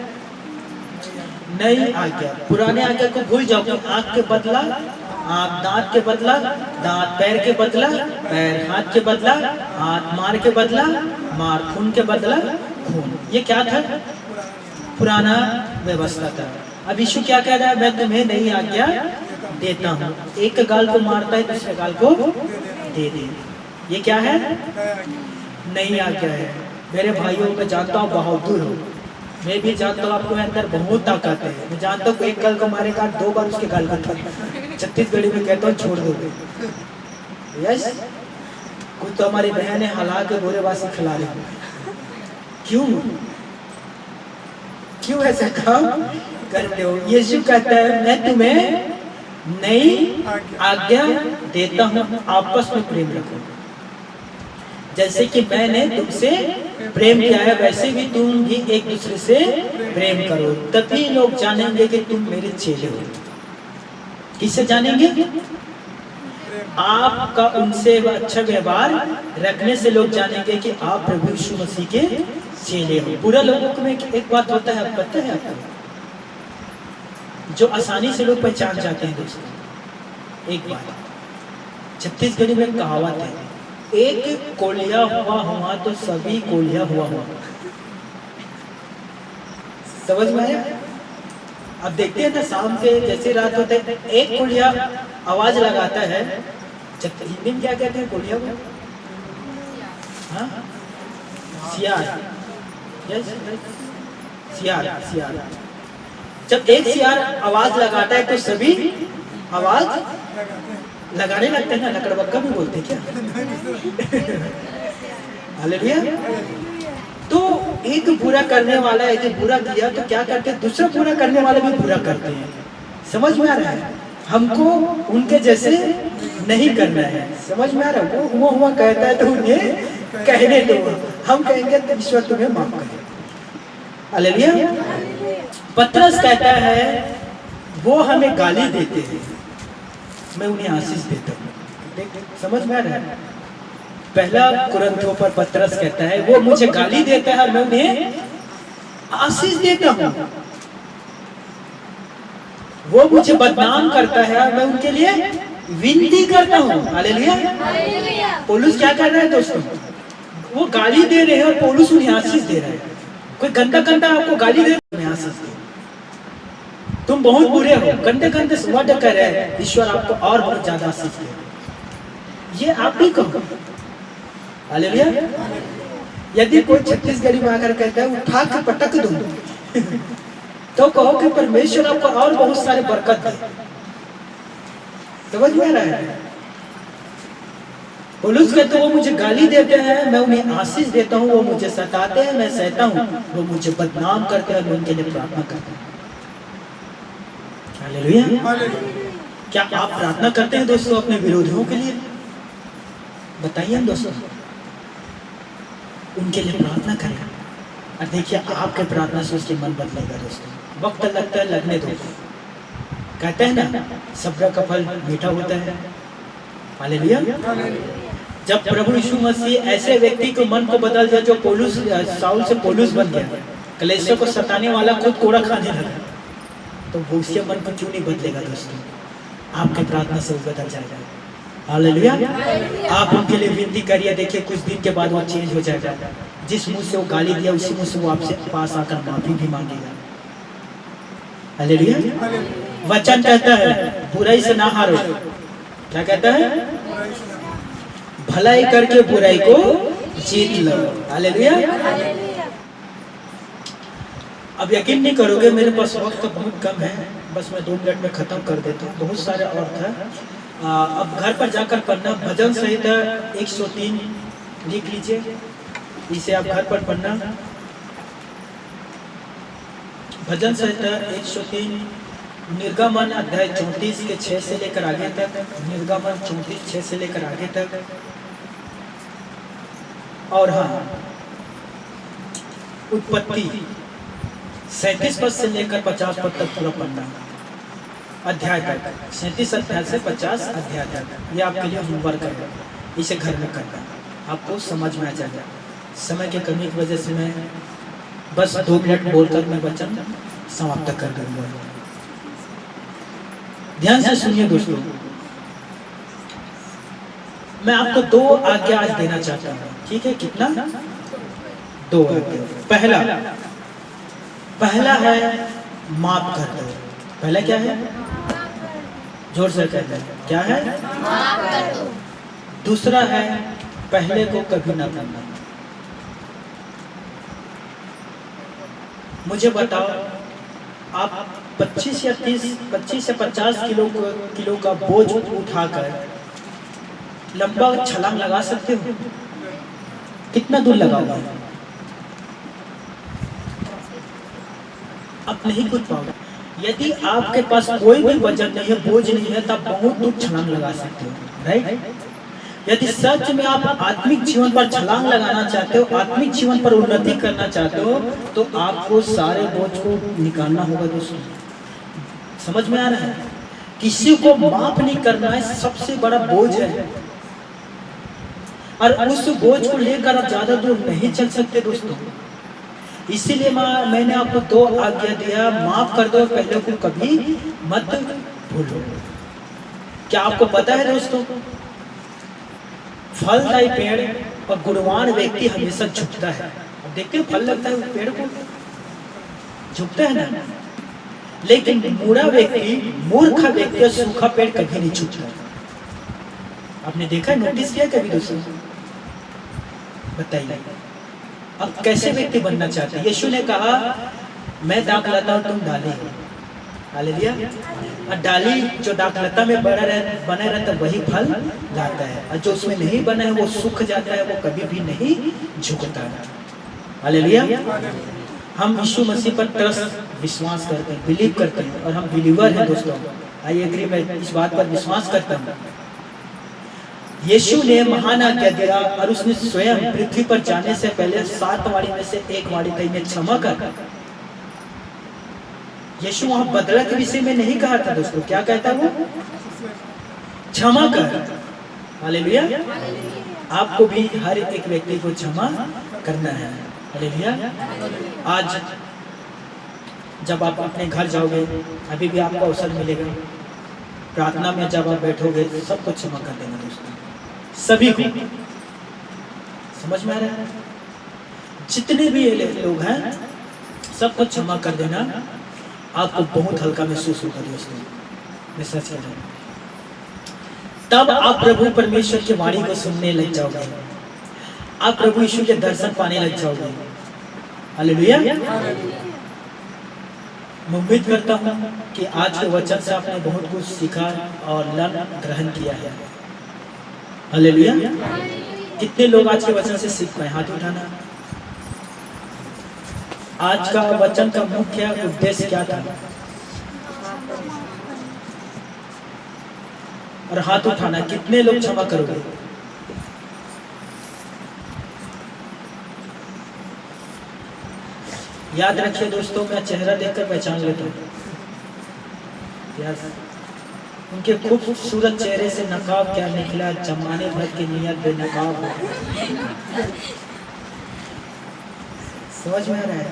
नई आज्ञा। पुराने आज्ञा को भूल जाओ। आँख के बदला आँख, दांत के बदला दांत, पैर के बदला पैर, हाथ के बदला हाथ, मार के बदला मार, खून के बदला खून। ये क्या था? पुराना व्यवस्था था। अब यीशु क्या कह रहा है? मैं तुम्हें नई आज्ञा देता हूँ। एक गाल को मारता है दूसरे गाल को दे दे। ये क्या है? नई आज्ञा है। मेरे भाइयों, मैं जानता हूँ बहादुर हो, मैं भी जानता हूँ आपको अंदर बहुत ताकत है। मैं जानता हूँ एक गाल को मारेगा 2 बार उसके गाल को छत्तीसगढ़ी में कहता हूँ छोड़ दोगे। यस, कुछ तो हमारी बहन है हला के बोरेबासी खिला रही। क्यों क्यों ऐसा काम करते हो? यीशु कहता है मैं तुम्हें नई आज्ञा देता हूँ, आपस में प्रेम रखो। जैसे कि मैंने तुमसे प्रेम किया है वैसे भी तुम भी एक दूसरे से प्रेम करो, तभी लोग जानेंगे कि तुम मेरे चेले हो। किससे जानेंगे? आपका उनसे अच्छा व्यवहार रखने से लोग जानेंगे कि आप प्रभु यीशु मसीह के चेले हो। बुरा लोगों को एक बात होता है, पता है आपको, जो आसानी से लोग पहचान जाते हैं दोस्तों। एक बात छत्तीसगढ़ी में कहावत है, एक कोलिया हुआ तो सभी कोलिया हुआ। समझ में आया? अब देखते हैं ना, शाम के जैसे रात होते है, एक कोलिया आवाज लगाता है। हिंदी में क्या कहते हैं कोलिया को? हाँ, सियार। सियार। जब एक सियार आवाज लगाता है तो सभी आवाज लगाने लगते हैं ना, लकड़बग्गा भी बोलते क्या? हालेलुया। तो एक बुरा करने वाला है, जो बुरा किया तो क्या करते हैं, दूसरा बुरा करने वाले भी बुरा करते हैं। समझ में आ रहा है? हमको उनके जैसे नहीं करना है। समझ में आ रहा है? वो हुआ कहता है तो उन्हें कहने दो, हम कहेंगे तो ईश्वर तुम्हें माफ करे। हालेलुया। पतरस कहता है वो हमें गाली देते हैं, मैं उन्हें आशीष देता हूँ। समझ में आ रहा है? पहला कुरिन्थियों पर पतरस कहता है वो मुझे गाली देता है, मैं उन्हें आशीष देता हूँ। वो मुझे बदनाम करता है, मैं उनके लिए विनती करता हूँ। हालेलुया। पौलुस क्या कर रहा है दोस्तों? वो गाली दे रहे हैं और पौलुस उन्हें आशीष दे रहा है। कोई गंदा आपको गाली दे रहा है, आशीष दे। तुम बहुत बुरे हो, गंदे वर्ड कर रहे हैं, ईश्वर आपको और बहुत ज्यादा आशीष दे। ये आप भी कहो। हालेलुया। यदि कोई छत्तीसगढ़ी में आकर कहता है उठा के पटक दूं तो कहो कि परमेश्वर आपको और बहुत सारे बरकत दे। समझ में आ रहा है? पौलुस कहते वो मुझे गाली देते हैं, मैं उन्हें आशीष देता हूँ। वो मुझे सताते हैं, मैं सहता हूँ। वो मुझे बदनाम करते हैं, मैं उनके लिए प्रार्थना करता हूँ। हालेलुया। क्या आप प्रार्थना करते हैं दोस्तों अपने विरोधियों के लिए? बताइए दोस्तों, उनके लिए प्रार्थना करें और देखिए आपके प्रार्थना से उसके मन बदलेगा दोस्तों। वक्त लगता है, लगने दो। कहते हैं ना सब्र का फल मीठा होता है। हालेलुया। जब प्रभु यीशु मसीह ऐसे व्यक्ति को मन को बदल दिया जो पौलुस साउल से पौलुस बन गया, कलीसिया को सताने वाला खुद कोड़ा खाने लगा, तो वो उसके मन को क्यों नहीं बदलेगा दोस्तों? आपके प्रार्थना से वो बदल जाएगा। हालेलुया। आप उनके लिए विनती करिए, देखिए कुछ दिन के बाद वो चेंज हो जाएगा। जिस मुंह से वो गाली दिया उसी मुंह से वो आपसे पास आकर माफी भी मांगेगा। हालेलुया। वचन कहता है बुराई से ना हारो। क्या कहता है? भलाई करके बुराई को जीत लो। हालेलुया। अब यकीन नहीं करोगे, मेरे पास वक्त बहुत कम है, बस मैं 2 मिनट में खत्म कर देता हूँ। बहुत सारे और था। अब घर पर जाकर पढ़ना। भजन संहिता 103 लिख लीजिए, इसे आप घर पर पढ़ना। भजन संहिता 103 निर्गमन अध्याय 34 के 6 से लेकर आगे तक। निर्गमन 34 6 से लेकर आगे तक। और हाँ, उत्पत्ति 37 पद से लेकर 50 पद तक पूरा पढ़ना, अध्याय तक। 37 अध्याय से 50 अध्याय तक। ये आपके लिए होमवर्क है, इसे घर में करना, आपको समझ में आ जाएगा। समय की कमी की वजह से मैं बस 2 मिनट बोलकर मैं वचन समाप्त कर दूंगा। ध्यान से सुनिए दोस्तों, मैं आपको 2 आज्ञा आज देना चाहता हूँ। ठीक है? कितना? 2 आज्ञा। पहला है माफ कर दो। पहला क्या है? जोर से कहते हैं, क्या है? माफ कर दो। दूसरा है पहले को कभी ना करना। मुझे बताओ, आप 25 या 50 किलो का बोझ उठाकर लंबा छलांग लगा सकते हो? कितना दूर लगाओगे? आप नहीं कूद पाओगे। यदि आपके पास कोई भी वजन नहीं है, बोझ नहीं है, तब बहुत दूर छलांग लगा सकते हो। राइट? यदि सच में आप आत्मिक जीवन पर छलांग लगाना चाहते हो, आत्मिक जीवन पर उन्नति करना चाहते हो, तो आपको सारे बोझ को निकालना होगा दोस्तों। समझ में आ रहा है? किसी को माफ नहीं करना है सबसे बड़ा बोझ है, और उस बोझ को लेकर आप ज्यादा दूर नहीं चल सकते दोस्तों। इसीलिए मैंने आपको 2 आज्ञा दिया, माफ कर दो, पहले को कभी मत भूलो। क्या आपको पता है दोस्तों, फलदायी पेड़ और गुणवान व्यक्ति हमेशा झुकता है। अब देखते हो फल लगता है पेड़ को, झुकता है ना। लेकिन मूढ़ा व्यक्ति, मूर्ख व्यक्ति और सूखा पेड़ कभी नहीं झुकता। आपने देखा, नोटिस किया कभी दोस्तों? बताइए अब कैसे व्यक्ति बनना चाहते हैं? यीशु ने कहा मैं दाखलता हूं, तुम डाली हो। हालेलुया। और डाली जो दाखलता में बना रहता वही फल लाता है, और जो उसमें नहीं बना है वो सूख जाता है, वो कभी भी नहीं झुकता है। हालेलुया। हम यीशु मसीह पर ट्रस्ट, विश्वास करते हैं, बिलीव करते हैं, और हम बिलीवर हैं दोस्तों। आई एग्री, मैं इस बात पर विश्वास करता हूँ। यीशु ने महान आज्ञा दिया और उसने स्वयं पृथ्वी पर जाने से पहले 7 वाणी में से एक वाणी कही में क्षमा कर। यीशु वहां बदला के विषय में नहीं कहा था दोस्तों, क्या कहता वो? क्षमा कर। हालेलुया। आपको भी हर एक व्यक्ति को क्षमा करना है। हालेलुया। आज जब आप अपने घर जाओगे, अभी भी आपको अवसर मिलेगा, प्रार्थना में जब आप बैठोगे सबको क्षमा कर देना दोस्तों, सभी को। समझ में आ रहा है? जितने भी लोग हैं सबको क्षमा कर देना, आपको बहुत हल्का महसूस होगा दोस्तों, मैं सच कह रहा हूं। तब आप प्रभु परमेश्वर की वाणी को सुनने लग जाओगे, आप प्रभु यीशु के दर्शन पाने लग जाओगे। हालेलुया। मैं उम्मीद करता हूं कि आज के वचन से आपने बहुत कुछ सीखा और ग्रहण किया है। हालेलुया। कितने लोग आज के वचन से सीख पाए? हाथ उठाना। आज का वचन का मुख्य उद्देश्य क्या था? और हाथ उठाना, कितने लोग क्षमा करोगे? याद रखिए दोस्तों, मैं चेहरा देखकर पहचान लेता हूँ। उनके खूबसूरत चेहरे से नकाब क्या निकला, जमाने भर की नियत बेनकाब। समझ में आ रहा है?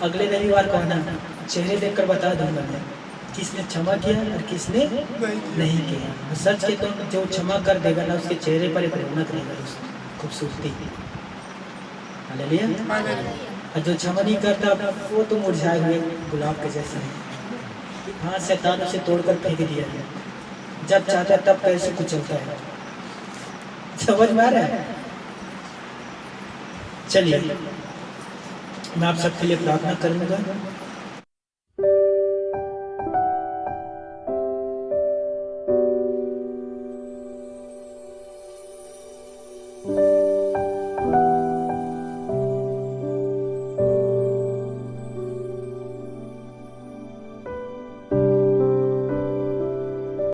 अगले रविवार को आना, चेहरे देखकर बता दूंगा मैं किसने क्षमा किया और किसने नहीं किया। सच के तो जो क्षमा कर देगा ना, उसके चेहरे पर एक रौनक रहेगा, खूबसूरती। हालेलुया। और जो क्षमा नहीं करता वो तो मुरझाए हुए गुलाब के जैसे है। हाँ, शैतान उसे तोड़कर फेंक दिया है, जब चाहता है तब पैसे कुचलता है। समझ में आ रहा है? चलिए मैं आप सबके लिए प्रार्थना करूंगा।